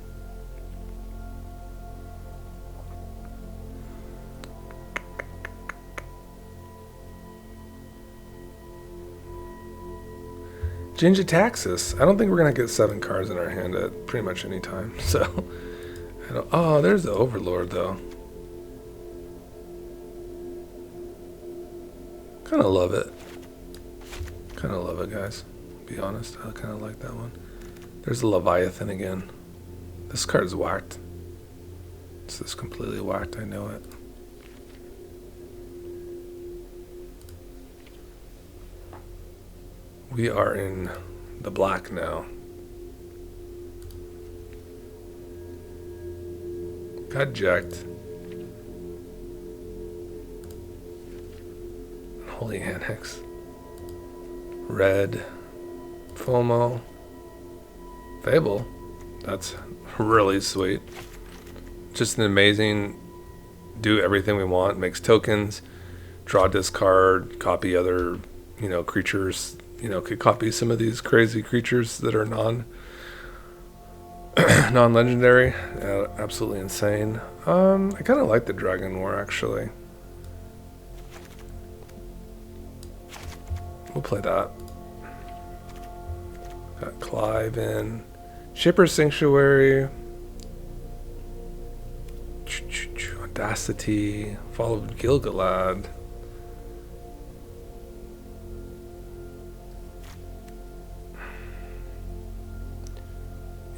Ginger Taxis. I don't think we're going to get 7 cards in our hand at pretty much any time. So, oh, there's the Overlord, though. Kind of love it. Kind of love it, guys. Be honest, I kind of like that one. There's the Leviathan again. This card's whacked. This is completely whacked, I know it. We are in the black now. Got jacked. Holy Annex. Red. FOMO. Fable. That's really sweet. Just an amazing, do everything we want, makes tokens, draw, discard, copy other, creatures. Could copy some of these crazy creatures that are non-legendary. Absolutely insane. I kind of like the Dragon War, actually. We'll play that. Got Clive in. Shipper's Sanctuary. Audacity. Fall of Gilgalad.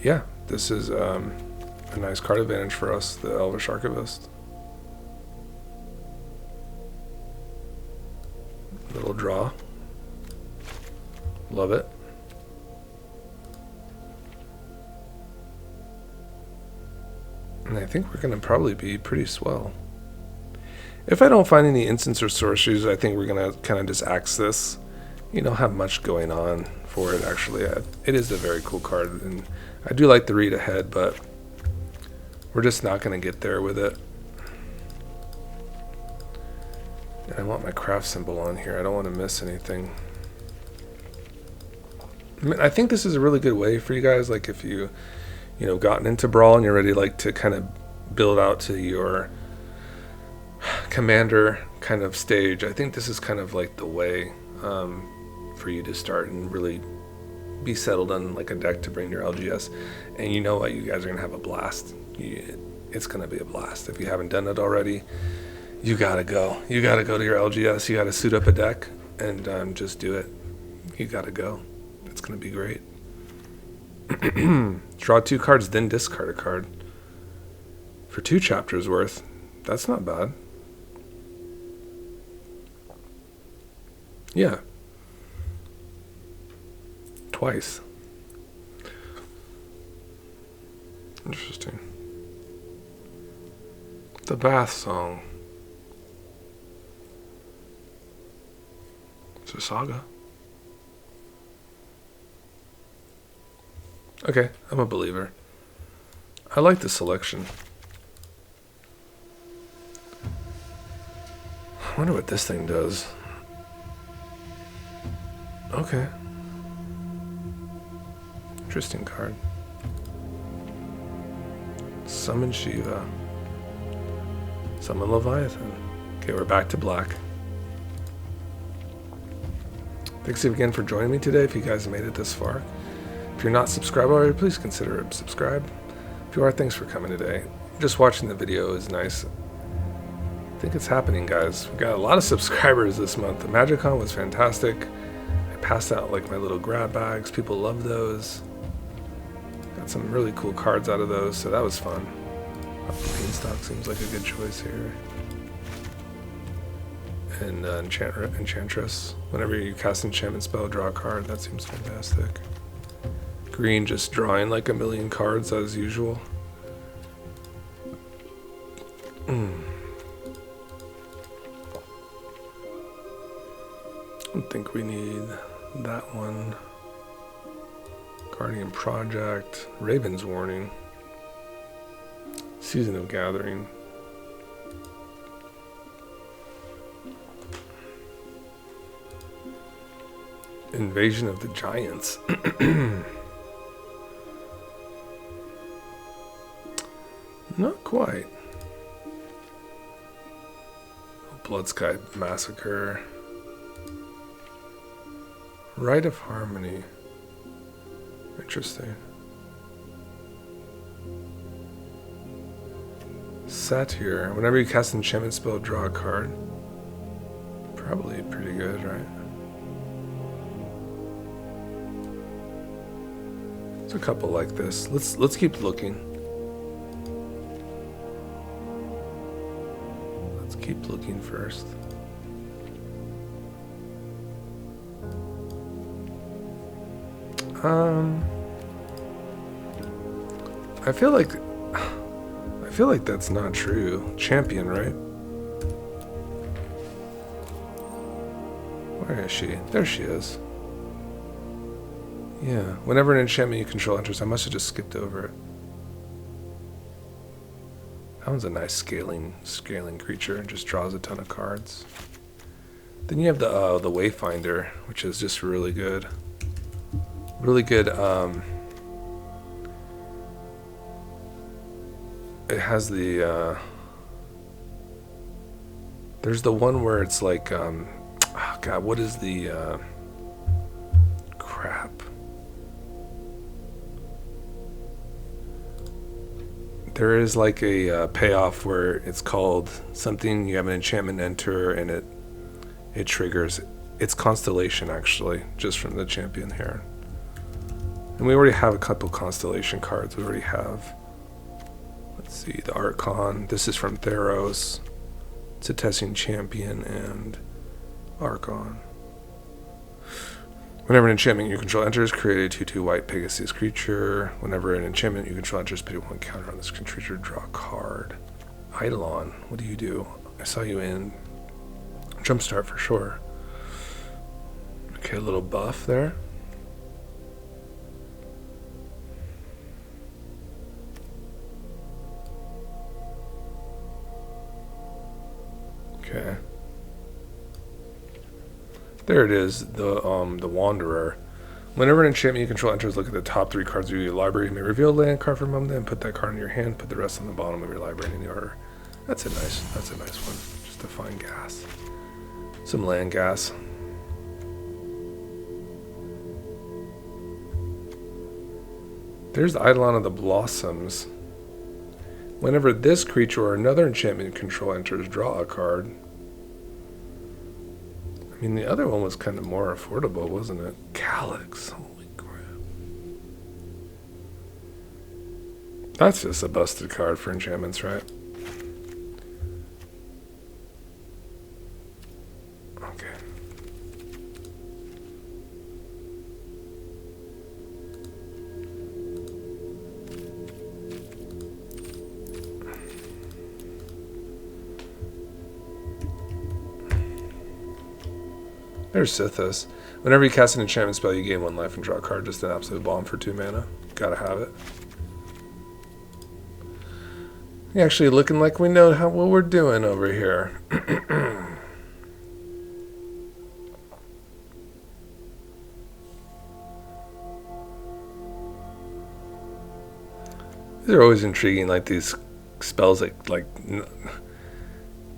Yeah, this is a nice card advantage for us, the Elvish Archivist. Little draw. Love it. And I think we're going to probably be pretty swell. If I don't find any instants or sorceries, I think we're going to kind of just axe this. You don't have much going on for it, actually. It is a very cool card, and I do like the read ahead, but we're just not going to get there with it. And I want my craft symbol on here. I don't want to miss anything. I think this is a really good way for you guys, like if you gotten into Brawl and you're ready to kind of build out to your commander kind of stage. I think this is kind of like the way for you to start and really be settled on like a deck to bring your LGS. And you know what, you guys are gonna have a blast. It's gonna be a blast. If you haven't done it already, you gotta go to your LGS. You gotta suit up a deck and just do it. You gotta go. It's gonna be great. Draw 2 cards, then discard a card for 2 chapters worth. That's not bad. Yeah. Twice. Interesting. The Bath Song. It's a Saga. Okay, I'm a believer. I like the selection. I wonder what this thing does. Okay. Interesting card. Summon Shiva. Summon Leviathan. Okay, we're back to black. Thanks again for joining me today, if you guys made it this far. If you're not subscribed already, please consider subscribe. If you are, thanks for coming today. Just watching the video is nice. I think it's happening, guys. We got a lot of subscribers this month. The MagicCon was fantastic. I passed out like my little grab bags. People love those. Got some really cool cards out of those, so that was fun. Beanstalk seems like a good choice here. And Enchantress. Whenever you cast enchantment spell, draw a card. That seems fantastic. Green just drawing like a million cards as usual. I don't think we need that one. Guardian Project, Raven's Warning, Season of Gathering. Invasion of the Giants. Not quite. Blood Sky Massacre. Rite of Harmony. Interesting. Satyr. Whenever you cast an enchantment spell, draw a card. Probably pretty good, right? There's a couple like this. Let's keep looking. Let's keep looking first. I feel like that's not true. Champion, right? Where is she? There she is. Yeah. Whenever an enchantment you control enters, I must have just skipped over it. That one's a nice scaling creature. It just draws a ton of cards. Then you have the Wayfinder, which is just really good. Really good. It has the. There's the one where it's like, oh God, what is the crap? There is like a payoff where it's called something. You have an enchantment enter, and it triggers. It's Constellation, actually, just from the champion here. And we already have a couple Constellation cards. We already have. Let's see, the Archon. This is from Theros. It's a testing champion and Archon. Whenever an enchantment you control enters, create a 2/2 white Pegasus creature. Whenever an enchantment you control enters, put 1 counter on this creature, draw a card. Eidolon, what do you do? I saw you in Jumpstart for sure. Okay, a little buff there. Okay. There it is, the Wanderer. Whenever an enchantment you control enters, look at the top 3 cards of your library. You may reveal a land card for a moment, then put that card in your hand, put the rest on the bottom of your library in the order. That's a nice one. Just to find gas. Some land gas. There's the Eidolon of the Blossoms. Whenever this creature or another enchantment you control enters, draw a card. I mean, the other one was kind of more affordable, wasn't it? Calyx. Holy crap. That's just a busted card for enchantments, right? Okay. There's Sithis. Whenever you cast an enchantment spell, you gain 1 life and draw a card. Just an absolute bomb for 2 mana. Gotta have it. Actually looking like we know what we're doing over here. These are always intriguing, like these spells that like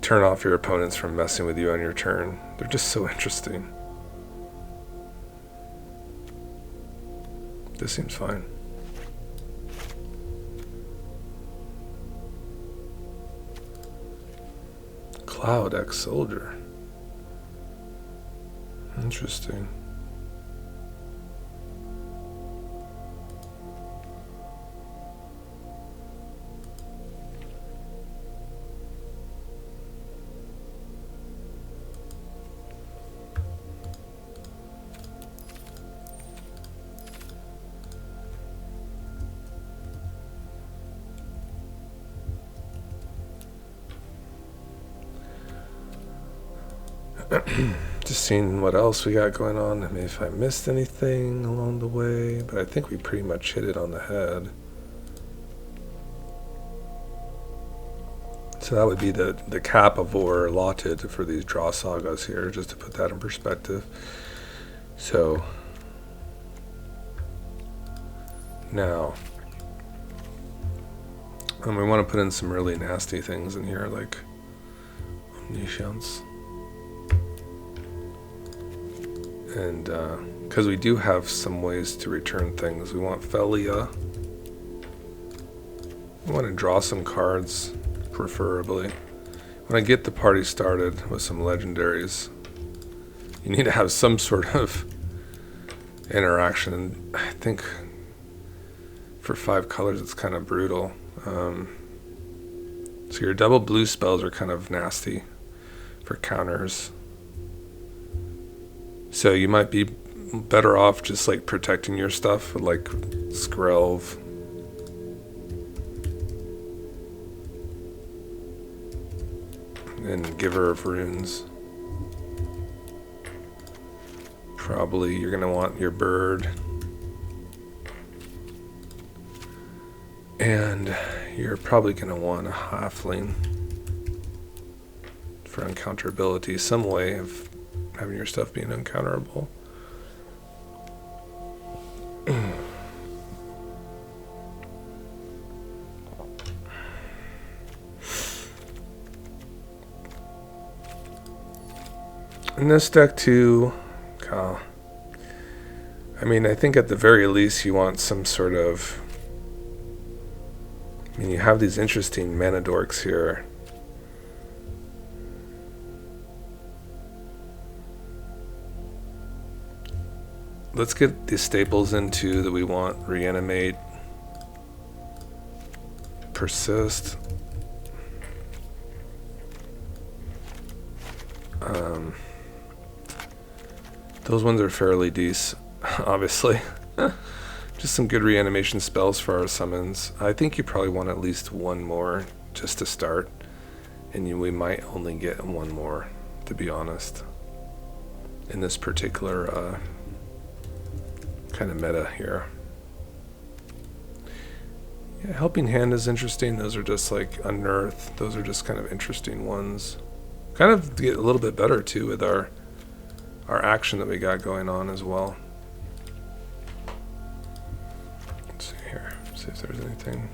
turn off your opponents from messing with you on your turn. They're just so interesting. This seems fine. Cloud ex-soldier. Interesting. Just seeing what else we got going on. I mean, if I missed anything along the way, but I think we pretty much hit it on the head. So that would be the cap of ore allotted for these draw sagas here, just to put that in perspective. So now, and we want to put in some really nasty things in here, like omniscience. And because we do have some ways to return things. We want Felia. We want to draw some cards, preferably. When I get the party started with some legendaries, you need to have some sort of interaction. And I think for 5 colors it's kind of brutal. So your double blue spells are kind of nasty for counters. So you might be better off just like protecting your stuff with like Skrelv. And Giver of Runes. Probably you're going to want your bird. And you're probably going to want a halfling for uncounterability. Some way of having your stuff being uncounterable. In this deck too, I mean, I think at the very least you want some sort of, I mean, you have these interesting mana dorks here. Let's get the staples into that we want. Reanimate, persist. Those ones are fairly decent, obviously. Just some good reanimation spells for our summons. I think you probably want at least one more just to start. And we might only get one more, to be honest, in this particular kind of meta here. Yeah, Helping Hand is interesting. Those are just like Unearth. Those are just kind of interesting ones. Kind of get a little bit better too with our action that we got going on as well. Let's see here. See if there's anything.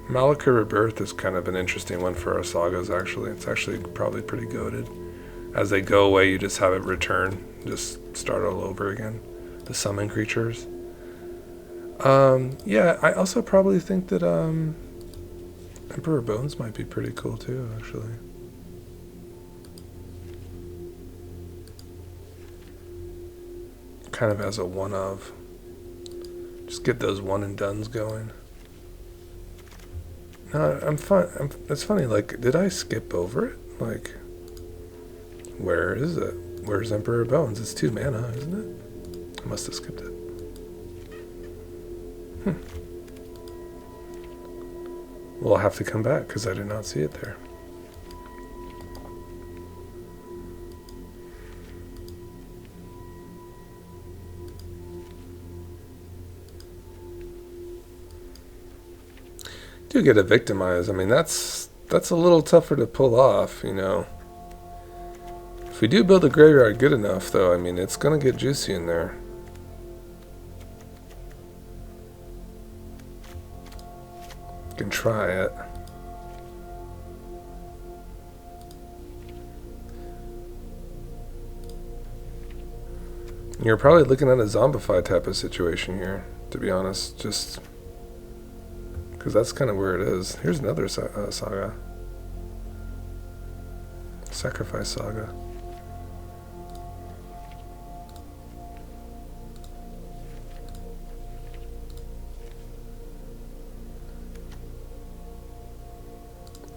Malachir Rebirth is kind of an interesting one for our sagas, actually. It's actually probably pretty goated. As they go away, you just have it return. Just start all over again. The summon creatures. Yeah, I also probably think that Emperor Bones might be pretty cool too, actually. Kind of as a one of. Just get those one and dones going. No, I'm fine. It's funny, like, did I skip over it? Like, where is it? Where's Emperor Bones? It's 2 mana, isn't it? I must have skipped it. We'll have to come back because I did not see it there. Do get a victimize. I mean, that's a little tougher to pull off, you know. If we do build a graveyard good enough, though, I mean, it's gonna get juicy in there. Can try it. You're probably looking at a zombify type of situation here, to be honest, just because that's kind of where it is. Here's another saga. Sacrifice Saga.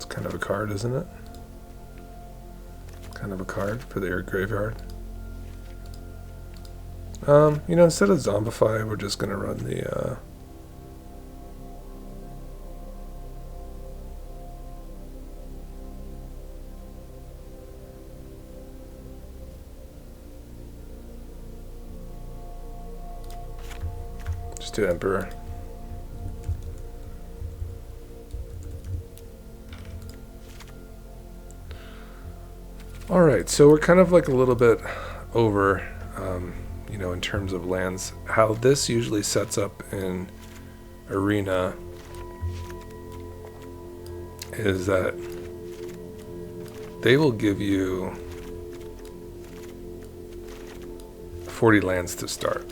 Kind of a card, isn't it? Kind of a card for their graveyard. You know, instead of Zombify, we're just gonna run the Just do Emperor. Alright, so we're kind of like a little bit over, you know, in terms of lands. How this usually sets up in Arena is that they will give you 40 lands to start.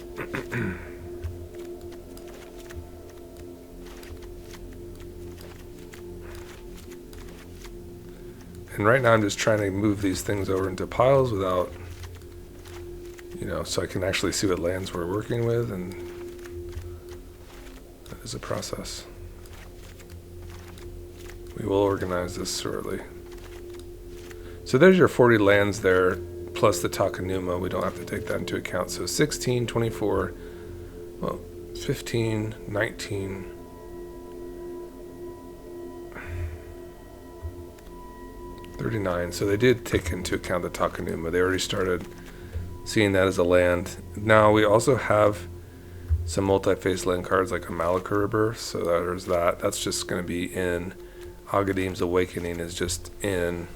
And right now I'm just trying to move these things over into piles without, you know, so I can actually see what lands we're working with, and that is a process. We will organize this shortly. So there's your 40 lands there, plus the Takanuma. We don't have to take that into account. So 16, 24, well, 15, 19, 39. So they did take into account the Takanuma. They already started seeing that as a land. Now we also have some multi-phase land cards like a Malakar, so there's that. That's just going to be in. Agadim's Awakening is just in,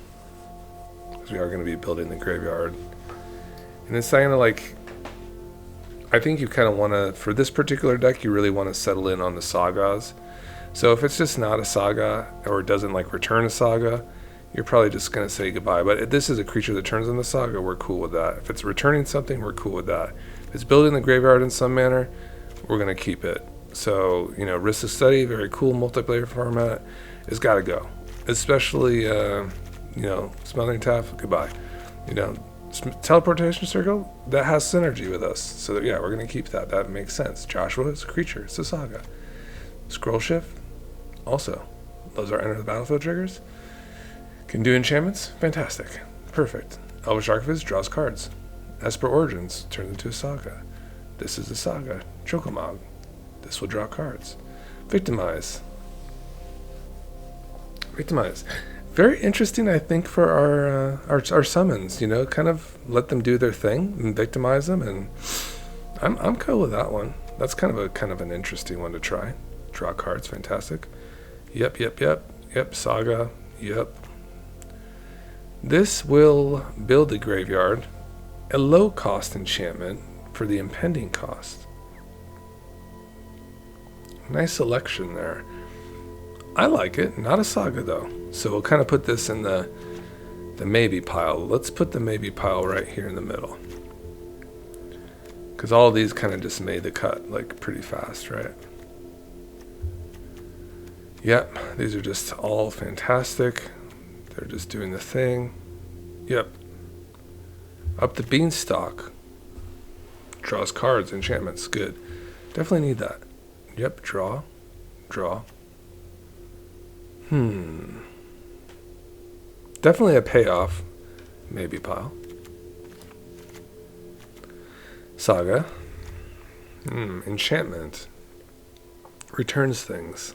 because we are going to be building the graveyard. And it's kind of like, I think you kind of want to, for this particular deck, you really want to settle in on the Sagas. So if it's just not a Saga, or it doesn't like return a Saga, you're probably just going to say goodbye. But if this is a creature that turns on the Saga, we're cool with that. If it's returning something, we're cool with that. If it's building the graveyard in some manner, we're going to keep it. So, you know, Risk of Study, very cool multiplayer format. It's got to go. Especially, you know, Smothering Tap, goodbye. You know, Teleportation Circle, that has synergy with us. So, that, yeah, we're going to keep that. That makes sense. Joshua is a creature. It's a Saga. Scroll Shift, also. Those are Enter the Battlefield triggers. Can do enchantments? Fantastic. Perfect. Elvish Archivist draws cards. Esper Origins turns into a Saga. This is a Saga. Chocomog. This will draw cards. Victimize. Victimize. Very interesting, I think, for our summons. You know, kind of let them do their thing and victimize them, and I'm cool with that one. That's kind of an interesting one to try. Draw cards, fantastic. Yep. Saga. Yep. This will build a graveyard, a low-cost enchantment for the impending cost. Nice selection there. I like it. Not a Saga, though. So we'll kind of put this in the maybe pile. Let's put the maybe pile right here in the middle. Because all of these kind of just made the cut, like, pretty fast, right? Yep, these are just all fantastic. They're just doing the thing. Yep. Up the Beanstalk. Draws cards, enchantments, good. Definitely need that. Yep, draw. Definitely a payoff. Maybe pile. Saga. Enchantment. Returns things.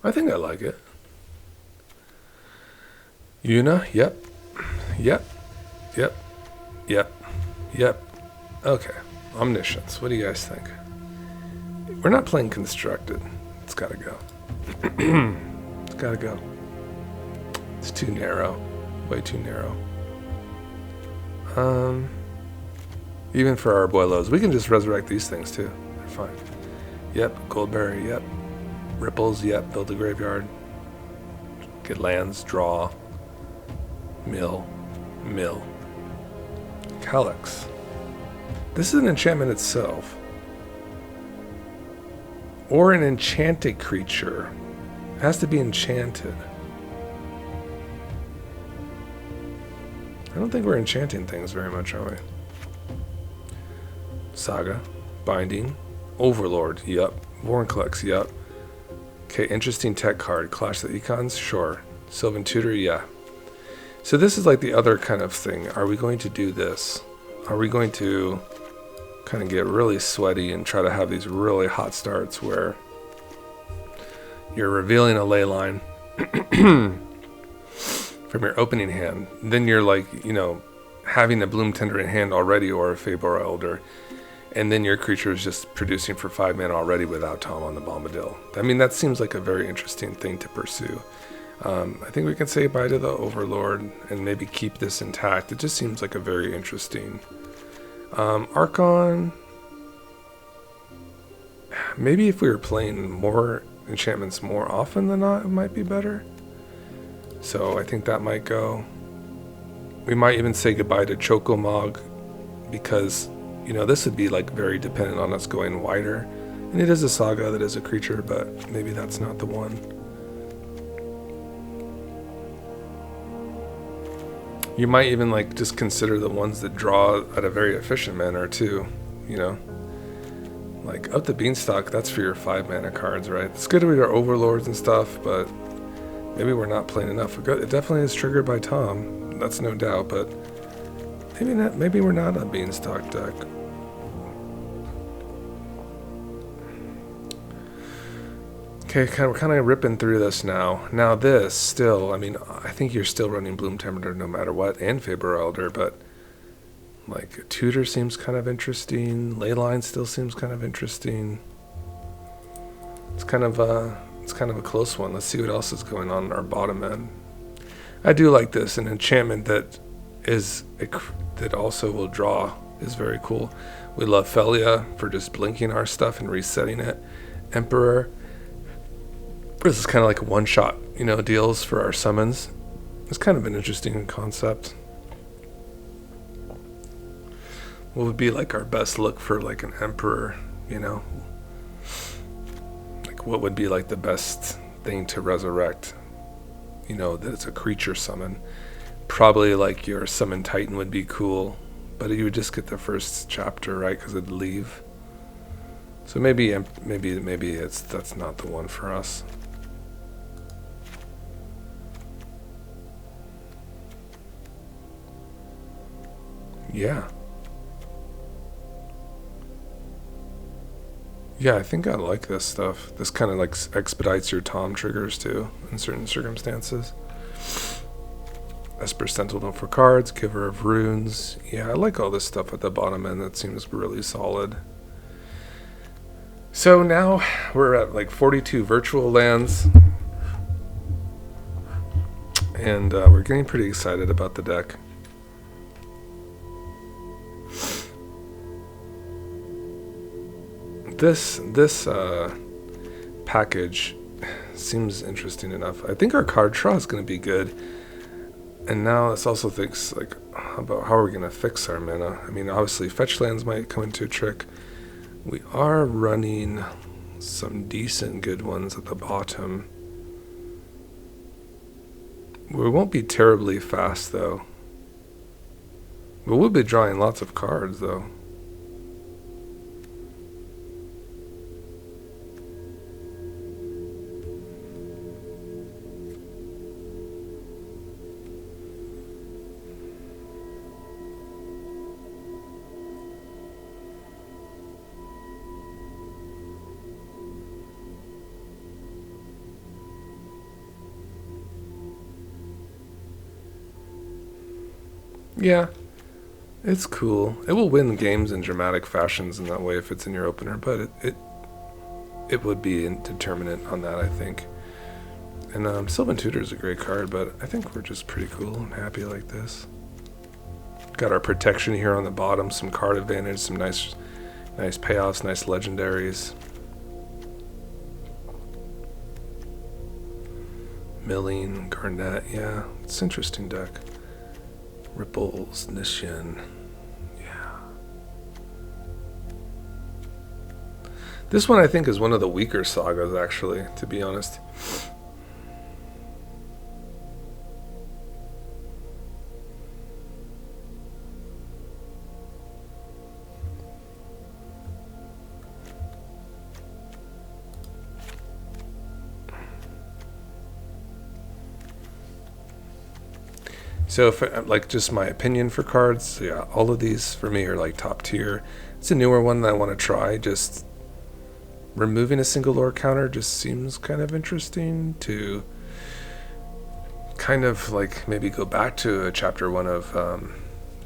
I think I like it. Yuna, yep. Okay. Omniscience. What do you guys think? We're not playing Constructed. It's gotta go. It's gotta go. It's too narrow. Way too narrow. Even for our Abuelos, we can just resurrect these things too. They're fine. Yep. Goldberry, yep. Ripples, yep. Build a graveyard. Get lands, draw. Mill. Calyx. This is an enchantment itself. Or an enchanted creature. It has to be enchanted. I don't think we're enchanting things very much, are we? Saga. Binding. Overlord, yep. Vorinclex, yep. Okay, interesting tech card. Clash of the Econs, sure. Sylvan Tutor, yeah. So this is like the other kind of thing. Are we going to do this? Are we going to kind of get really sweaty and try to have these really hot starts where you're revealing a ley line from your opening hand? Then you're like, you know, having a Bloom Tender in hand already or a Fable Elder, and then your creature is just producing for 5 mana already without Tom on the Bombadil. I mean, that seems like a very interesting thing to pursue. I think we can say bye to the Overlord and maybe keep this intact. It just seems like a very interesting Archon. Maybe if we were playing more enchantments more often than not, it might be better. So I think that might go. We might even say goodbye to Chocomog, because, you know, this would be like very dependent on us going wider. And it is a Saga that is a creature, but maybe that's not the one. You might even like just consider the ones that draw at a very efficient manner too, you know. Like Up the Beanstalk, that's for your 5 mana cards, right? It's good with our Overlords and stuff, but maybe we're not playing enough. It definitely is triggered by Tom, that's no doubt, but maybe not. Maybe we're not a Beanstalk deck. Okay, we're kind of ripping through this now. Now this, still, I mean, I think you're still running Bloom Tender no matter what, and Faber Elder, but like Tutor seems kind of interesting. Leyline still seems kind of interesting. It's kind of a close one. Let's see what else is going on in our bottom end. I do like this. An enchantment that also will draw is very cool. We love Felia for just blinking our stuff and resetting it. Emperor. This is kind of like one-shot, you know, deals for our summons. It's kind of an interesting concept. What would be like our best look for like an Emperor, you know? Like what would be like the best thing to resurrect? You know, that it's a creature summon. Probably like your Summon Titan would be cool, but you would just get the first chapter, right? Because it'd leave. So maybe that's not the one for us. Yeah. Yeah, I think I like this stuff. This kind of like expedites your Tom triggers too in certain circumstances. Esper Sentinel for cards, Giver of Runes. Yeah, I like all this stuff at the bottom end. That seems really solid. So now we're at like 42 virtual lands. And we're getting pretty excited about the deck. This package seems interesting enough. I think our card draw is going to be good. And now this also thinks like about how are we going to fix our mana. I mean, obviously fetch lands might come into a trick. We are running some decent good ones at the bottom. We won't be terribly fast though. But we'll be drawing lots of cards though. Yeah, it's cool. It will win games in dramatic fashions in that way if it's in your opener, but it would be indeterminate on that, I think. And Sylvan Tutor is a great card, but I think we're just pretty cool and happy like this. Got our protection here on the bottom, some card advantage, some nice payoffs, nice legendaries. Milling, Garnet, yeah, it's an interesting deck. Ripples, Nishin, yeah. This one I think is one of the weaker sagas actually, to be honest. So if like just my opinion for cards, yeah, all of these for me are like top tier. It's a newer one that I want to try. Just removing a single lore counter just seems kind of interesting to kind of like maybe go back to chapter 1 of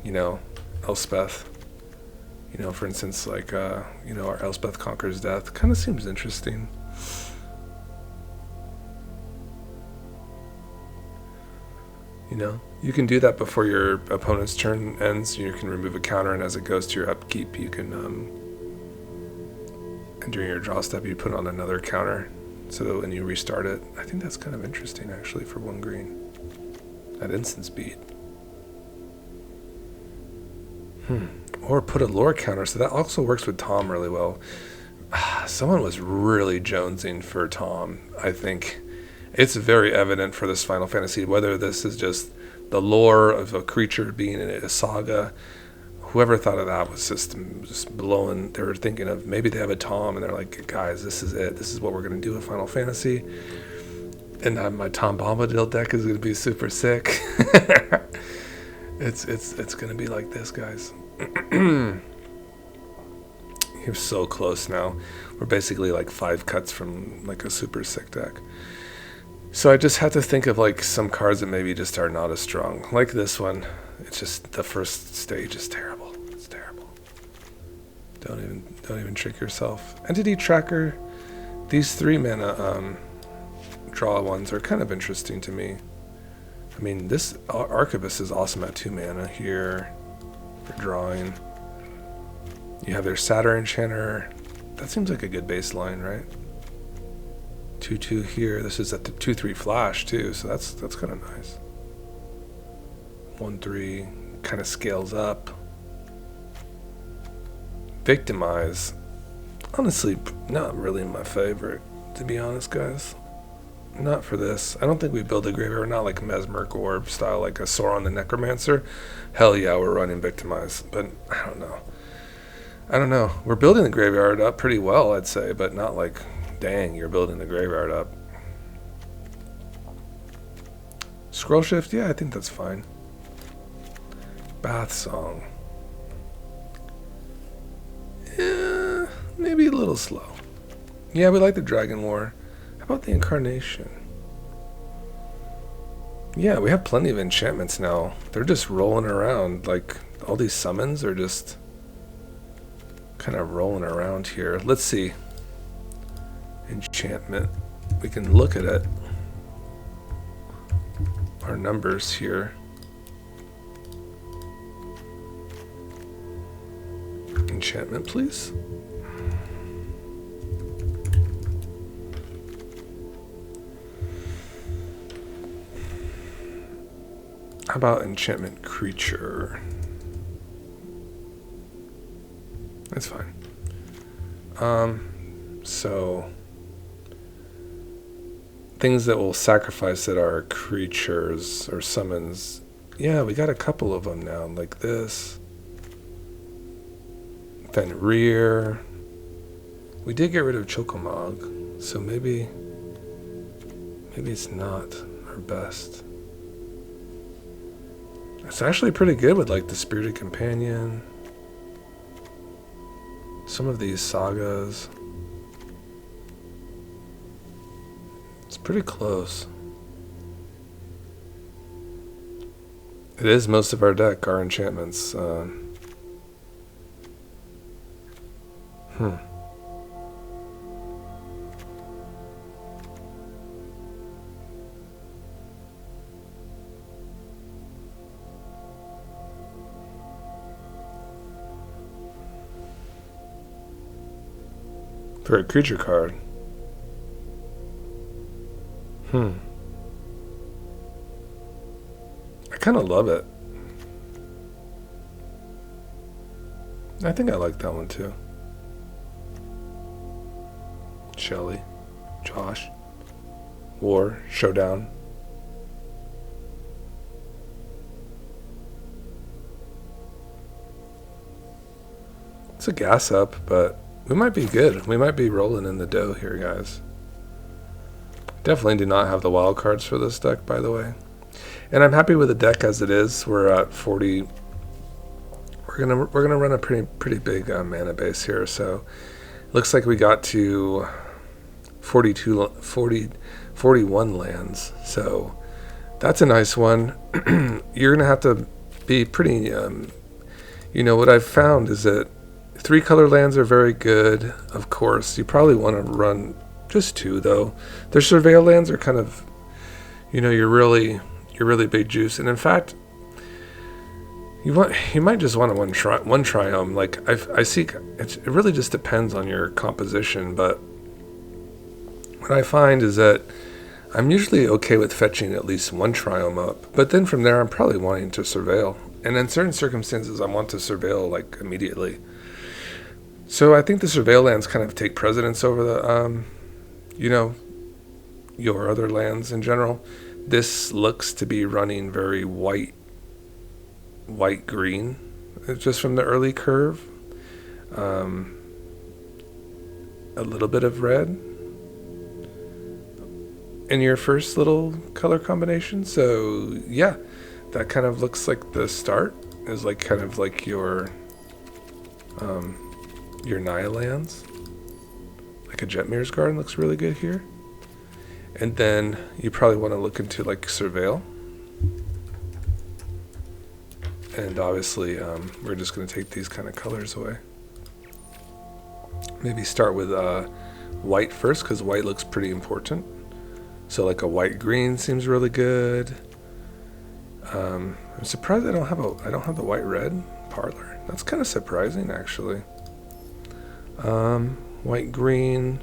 you know, Elspeth. You know, for instance, like, you know, our Elspeth Conquers Death. Kind of seems interesting. You know, you can do that before your opponent's turn ends. You can remove a counter, and as it goes to your upkeep, you can, and during your draw step, you put on another counter. So that when you restart it, I think that's kind of interesting, actually, for 1 green. At instant speed. Or put a lore counter, so that also works with Tom really well. Someone was really jonesing for Tom, I think. It's very evident for this Final Fantasy, whether this is just the lore of a creature being in a saga. Whoever thought of that was just blowing. They were thinking of maybe they have a Tom, and they're like, guys, this is it. This is what we're going to do with Final Fantasy. And my Tom Bombadil deck is going to be super sick. It's going to be like this, guys. You're so close now. We're basically like 5 cuts from like a super sick deck. So I just had to think of like some cards that maybe just are not as strong. Like this one. It's just the first stage is terrible. It's terrible. Don't even trick yourself. Entity Tracker. These 3 mana draw ones are kind of interesting to me. I mean, this Arquebus is awesome at 2 mana here for drawing. You have their Satyr Enchanter. That seems like a good baseline, right? 2/2 here. This is at the 2/3 flash too, so that's kind of nice. 1/3 kind of scales up. Victimize. Honestly, not really my favorite, to be honest, guys. Not for this. I don't think we build a graveyard, not like Mesmer Orb style, like a Sauron the Necromancer. Hell yeah, we're running Victimize, but I don't know. We're building the graveyard up pretty well, I'd say, but not like, dang, you're building the graveyard up. Scroll Shift, yeah, I think that's fine. Bath Song. Yeah, maybe a little slow. Yeah, we like the Dragon War. How about the Incarnation? Yeah, we have plenty of enchantments now. They're just rolling around. Like, all these summons are just kind of rolling around here. Let's see. Enchantment. We can look at it. Our numbers here. Enchantment, please. How about enchantment creature? That's fine. So things that will sacrifice that are creatures or summons. Yeah, we got a couple of them now, like this. Fenrir. We did get rid of Chocomog, so maybe it's not our best. It's actually pretty good with like the Spirited Companion. Some of these sagas. It's pretty close. It is most of our deck, our enchantments. For a creature card. I kind of love it. I think I like that one too. Shelly, Josh, War, Showdown. It's a gas up, but we might be good. We might be rolling in the dough here, guys. Definitely do not have the wild cards for this deck, by the way. And I'm happy with the deck as it is. We're at 40. We're gonna run a pretty big mana base here. So looks like we got to 41 lands. So that's a nice one. You're gonna have to be pretty, you know, what I've found is that 3-color lands are very good. Of course, you probably want to run just 2 though. Their surveil lands are kind of, you know, you're really big juice. And in fact, you might just want to one triome. Like I see, it really just depends on your composition. But what I find is that I'm usually okay with fetching at least 1 triome up, but then from there I'm probably wanting to surveil. And in certain circumstances, I want to surveil like immediately. So I think the surveil lands kind of take precedence over the, you know, your other lands in general. This looks to be running very white-green, just from the early curve. A little bit of red in your first little color combination. So yeah, that kind of looks like the start is like kind of like your Naya lands. Like a Jetmir's Garden looks really good here. And then you probably want to look into like Surveil. And obviously we're just going to take these kind of colors away. Maybe start with white first, because white looks pretty important. So like a white green seems really good. I'm surprised I don't have the white red parlor. That's kind of surprising actually. White green.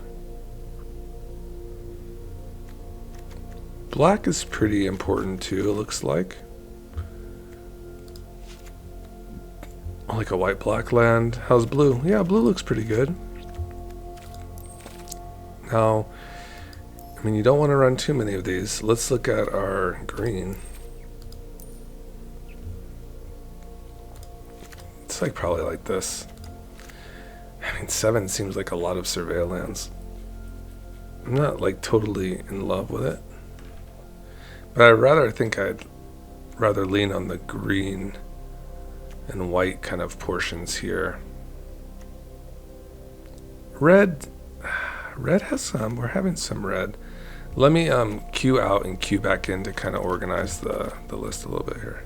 Black is pretty important too, it looks like. Like a white black land. How's blue? Yeah, blue looks pretty good. Now, I mean, you don't want to run too many of these. Let's look at our green. It's like probably like this. I mean, 7 seems like a lot of surveil lands. I'm not like totally in love with it, but I'd rather lean on the green and white kind of portions here. Red has some. We're having some red. Let me queue out and queue back in to kind of organize the list a little bit here.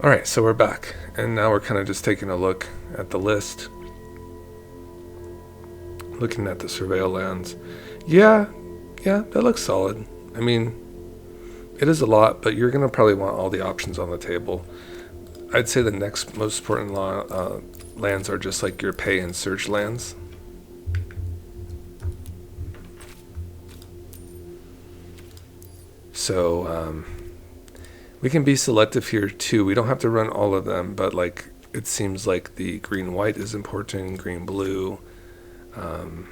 Alright, so we're back, and now we're kind of just taking a look at the list. Looking at the surveil lands. Yeah, that looks solid. I mean, it is a lot, but you're going to probably want all the options on the table. I'd say the next most important lands are just like your pay and search lands. So, we can be selective here too. We don't have to run all of them, but like it seems like the green white is important, green blue, because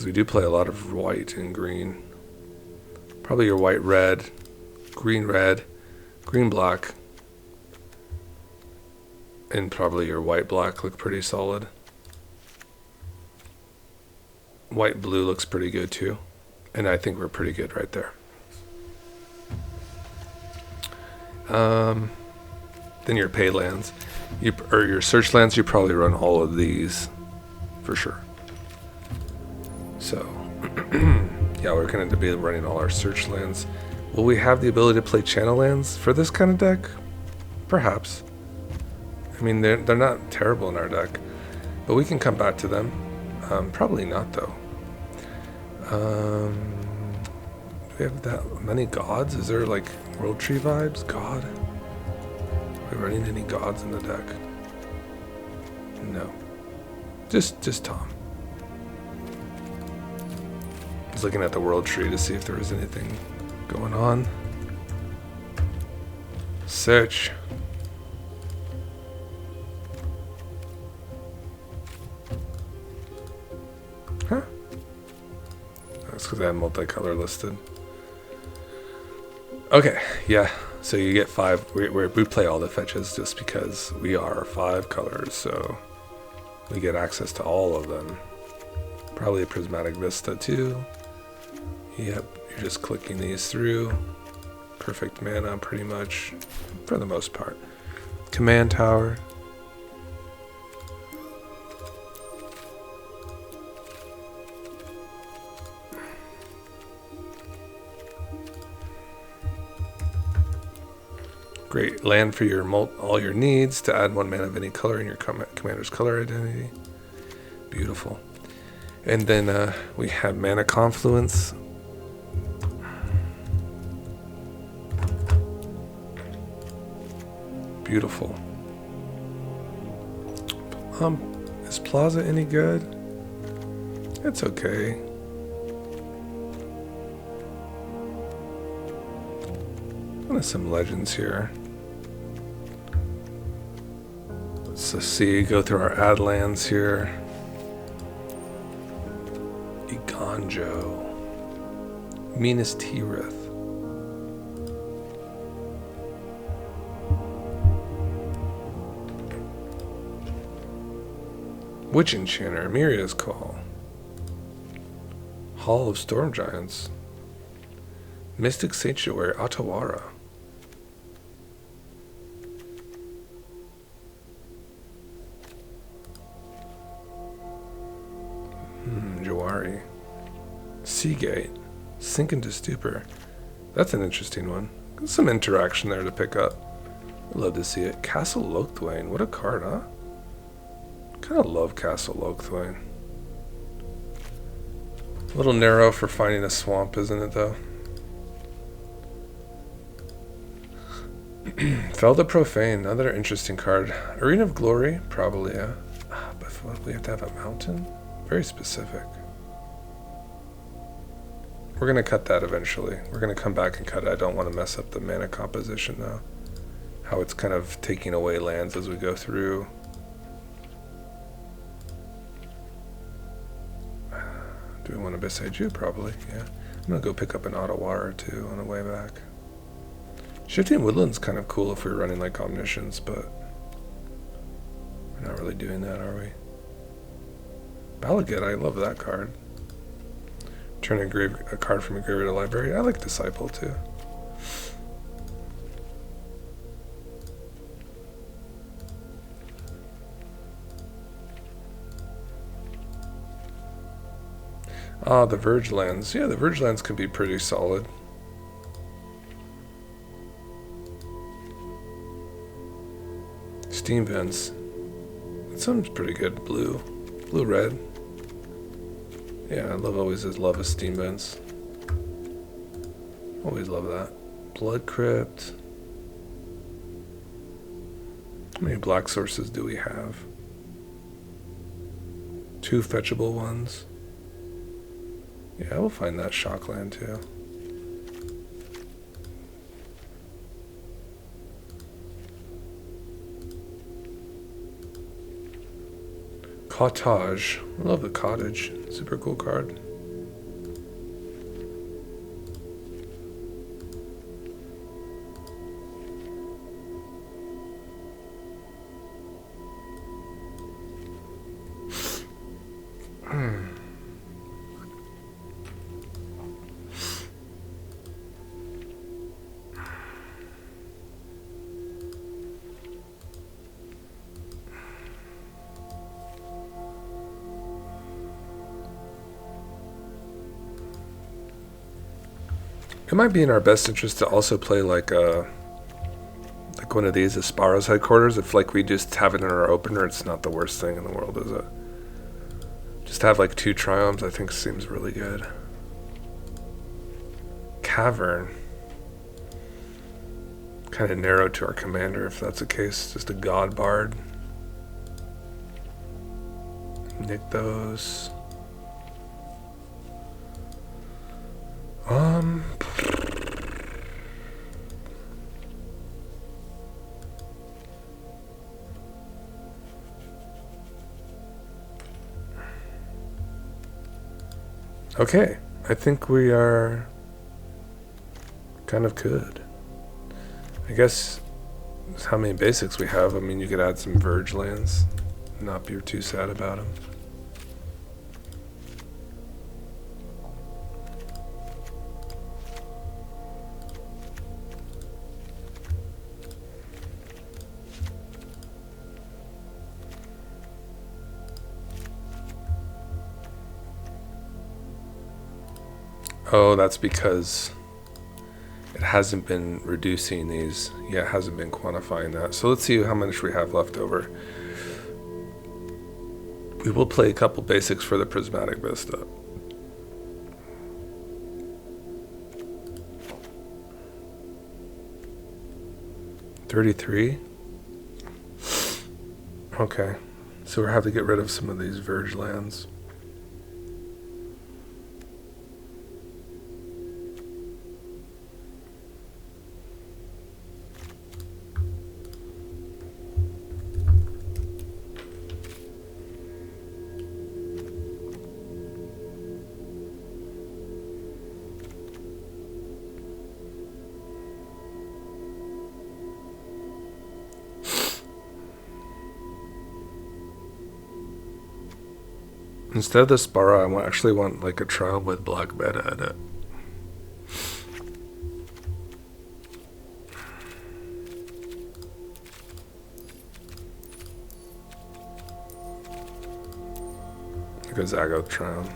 we do play a lot of white and green. Probably your white red, green black, and probably your white black look pretty solid. White blue looks pretty good too, and I think we're pretty good right there. Then your pay lands, or your search lands, you probably run all of these for sure. So, yeah, we're going to be running all our search lands. Will we have the ability to play channel lands for this kind of deck? Perhaps. I mean, they're not terrible in our deck, but we can come back to them. Probably not though. Do we have that many gods? Is there like World Tree vibes? God? Are we running any gods in the deck? No. Just Tom. I was looking at the World Tree to see if there was anything going on. Search. Huh? That's because I have multicolor listed. Okay, yeah, so you get 5. We play all the fetches just because we are 5 colors, so we get access to all of them. Probably a Prismatic Vista too. Yep, you're just clicking these through. Perfect mana pretty much, for the most part. Command Tower. Great land for your all your needs to add 1 mana of any color in your commander's color identity. Beautiful. And then we have Mana Confluence. Beautiful. Is Plaza any good? It's okay. Some legends here. Let's see, go through our ad lands here. Iganjo. Minas Tirith. Witch Enchanter, Miria's Call. Hall of Storm Giants. Mystic Sanctuary, Atawara. Jawari. Seagate. Sink into Stupor. That's an interesting one. Some interaction there to pick up. I'd love to see it. Castle Lothwain. What a card, huh? Kind of love Castle Lothwain. A little narrow for finding a swamp, isn't it, though? Felda Profane. Another interesting card. Arena of Glory. Probably, yeah. But what, we have to have a mountain? Very specific. We're going to cut that eventually. We're going to come back and cut it. I don't want to mess up the mana composition, though. How it's kind of taking away lands as we go through. Do we want to beside you? Probably, yeah. I'm going to go pick up an Ottawa or two on the way back. Shifting Woodland's kind of cool if we're running like Omniscience, but we're not really doing that, are we? Balaget, I love that card. Turn a card from a graveyard to library. I like Disciple too. Ah, the Verge lands. Yeah, the Verge lands can be pretty solid. Steam Vents. That sounds pretty good. Blue. Blue-red. Yeah, I always love a Steam Vents. Always love that. Blood Crypt. How many black sources do we have? 2 fetchable ones. Yeah, we'll find that Shockland too. Cottage. I love the Cottage. Super cool card. It might be in our best interest to also play like one of these Asparo's Headquarters. If like we just have it in our opener, it's not the worst thing in the world, is it? Just have like 2 Triumphs, I think seems really good. Cavern. Kind of narrow to our commander if that's the case. Just a God Bard. Nick those. Okay, I think we are kind of good. I guess that's how many basics we have. I mean, you could add some Verge lands, not be too sad about them. Oh, that's because it hasn't been reducing these. Yeah, it hasn't been quantifying that. So let's see how much we have left over. We will play a couple basics for the Prismatic Vista. $33. Okay, so we'll have to get rid of some of these Verge lands. Instead of the Spara, I actually want like a trial with black beta in it. Like a Saga trial.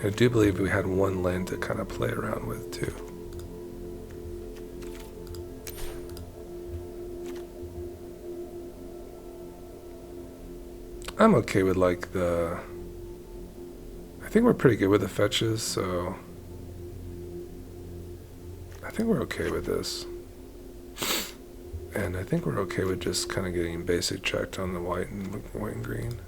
I do believe we had one land to kind of play around with too. I'm okay with like the... I think we're pretty good with the fetches, so... I think we're okay with this. And I think we're okay with just kind of getting basic checked on the white and green.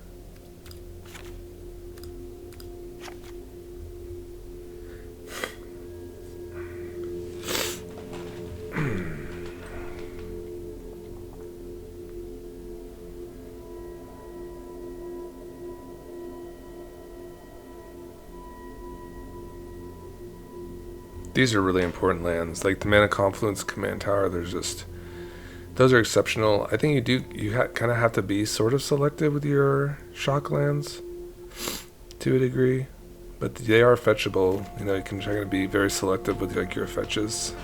These are really important lands, like the Mana Confluence Command Tower. There's just, those are exceptional. I think you kind of have to be sort of selective with your shock lands to a degree, but they are fetchable. You know, you can try to be very selective with like your fetches,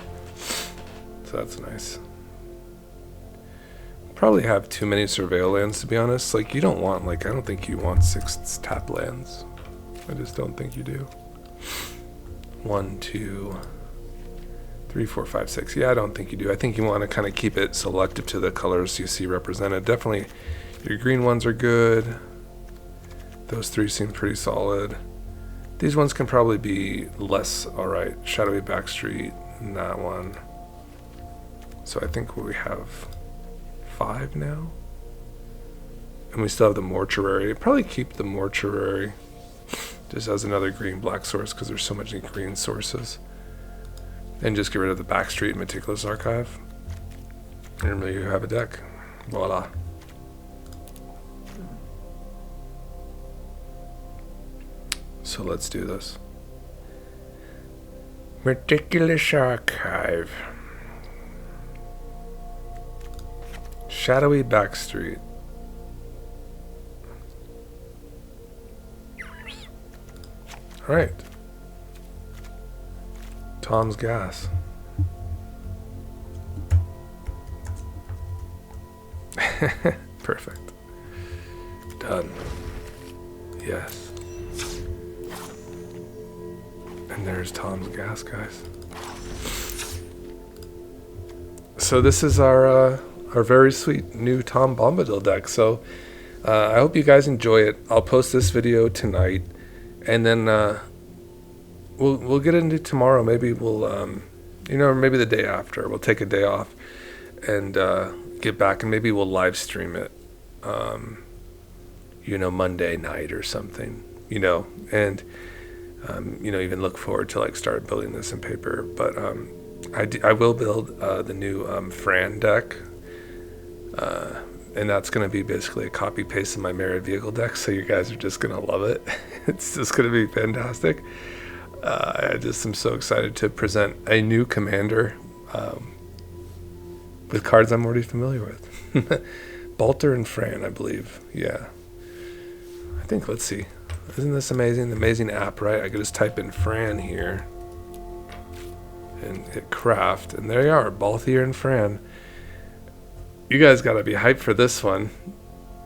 so that's nice. Probably have too many surveil lands, to be honest. Like you don't want, like I don't think you want 6 tap lands. I just don't think you do. 1, 2, 3, 4, 5, 6. Yeah, I don't think you do. I think you want to kind of keep it selective to the colors you see represented. Definitely, your green ones are good. Those 3 seem pretty solid. These ones can probably be less alright. Shadowy Backstreet, and that one. So I think we have 5 now. And we still have the Mortuary. Probably keep the Mortuary just as another green-black source because there's so many green sources. And just get rid of the Backstreet and Meticulous Archive. And you have a deck. Voila. So let's do this. Meticulous Archive. Shadowy Backstreet. Alright. Tom's Gas. Perfect. Done. Yes. And there's Tom's gas, guys. So this is our very sweet new Tom Bombadil deck. So I hope you guys enjoy it. I'll post this video tonight, and then we'll get into tomorrow. Maybe we'll maybe the day after. We'll take a day off and get back, and maybe we'll live stream it. Monday night or something. And even look forward to start building this in paper. But I will build the new Fran deck, and that's going to be basically a copy paste of my Married Vehicle deck. So you guys are just going to love it. It's just going to be fantastic. I just am so excited to present a new commander with cards I'm already familiar with. Balter and Fran, I believe. Yeah. I think, let's see. Isn't this amazing? The amazing app, right? I could just type in Fran here and hit craft, and there you are, Balthier and Fran. You guys gotta be hyped for this one.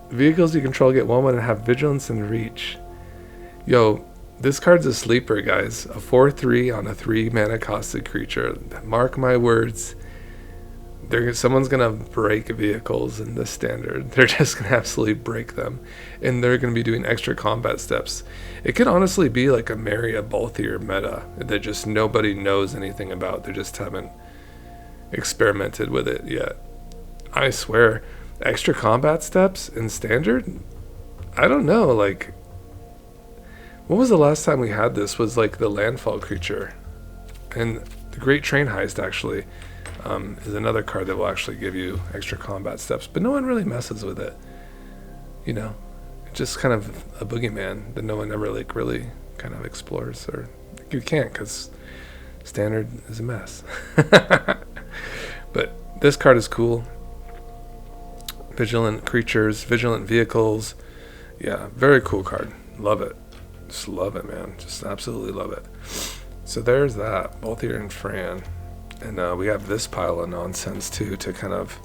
Vehicles you control get 1/1 and have vigilance and reach. Yo, this card's a sleeper, guys. A 4/3 on a 3-mana costed creature. Mark my words. Someone's gonna break vehicles in this standard. They're just gonna absolutely break them, and they're gonna be doing extra combat steps. It could honestly be like a Maria Balthier meta that just nobody knows anything about. They just haven't experimented with it yet. I swear, extra combat steps in standard? I don't know. When was the last time we had this? Was the landfall creature, and the Great Train Heist actually. Is another card that will actually give you extra combat steps, but no one really messes with it. It's just kind of a boogeyman that no one ever really kind of explores, or you can't because standard is a mess. But this card is cool. Vigilant creatures, vigilant vehicles. Yeah, very cool card. Love it. Just love it, man. Just absolutely love it. So there's that, Balthier and Fran. And we have this pile of nonsense too to kind of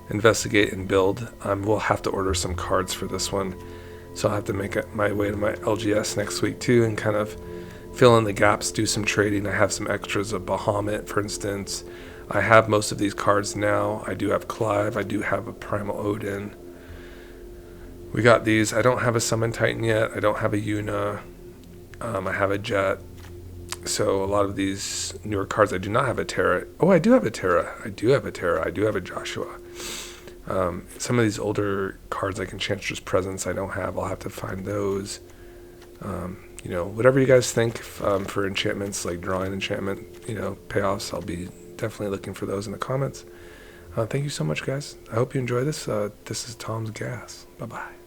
investigate and build. We'll have to order some cards for this one, so I'll have to make my way to my LGS next week too and kind of fill in the gaps, do some trading. I have some extras of Bahamut, for instance. I have most of these cards now. I do have Clive. I do have a Primal Odin. We got these. I don't have a Summon Titan yet. I don't have a Yuna. I have a Jet. So a lot of these newer cards, I do not have a Terra. Oh, I do have a Terra. I do have a Joshua. Some of these older cards I can Enchantress Presence I don't have. I'll have to find those. Whatever you guys think for enchantments, like drawing enchantment, payoffs, I'll be definitely looking for those in the comments. Thank you so much, guys. I hope you enjoy this. This is Tom's Gas. Bye-bye.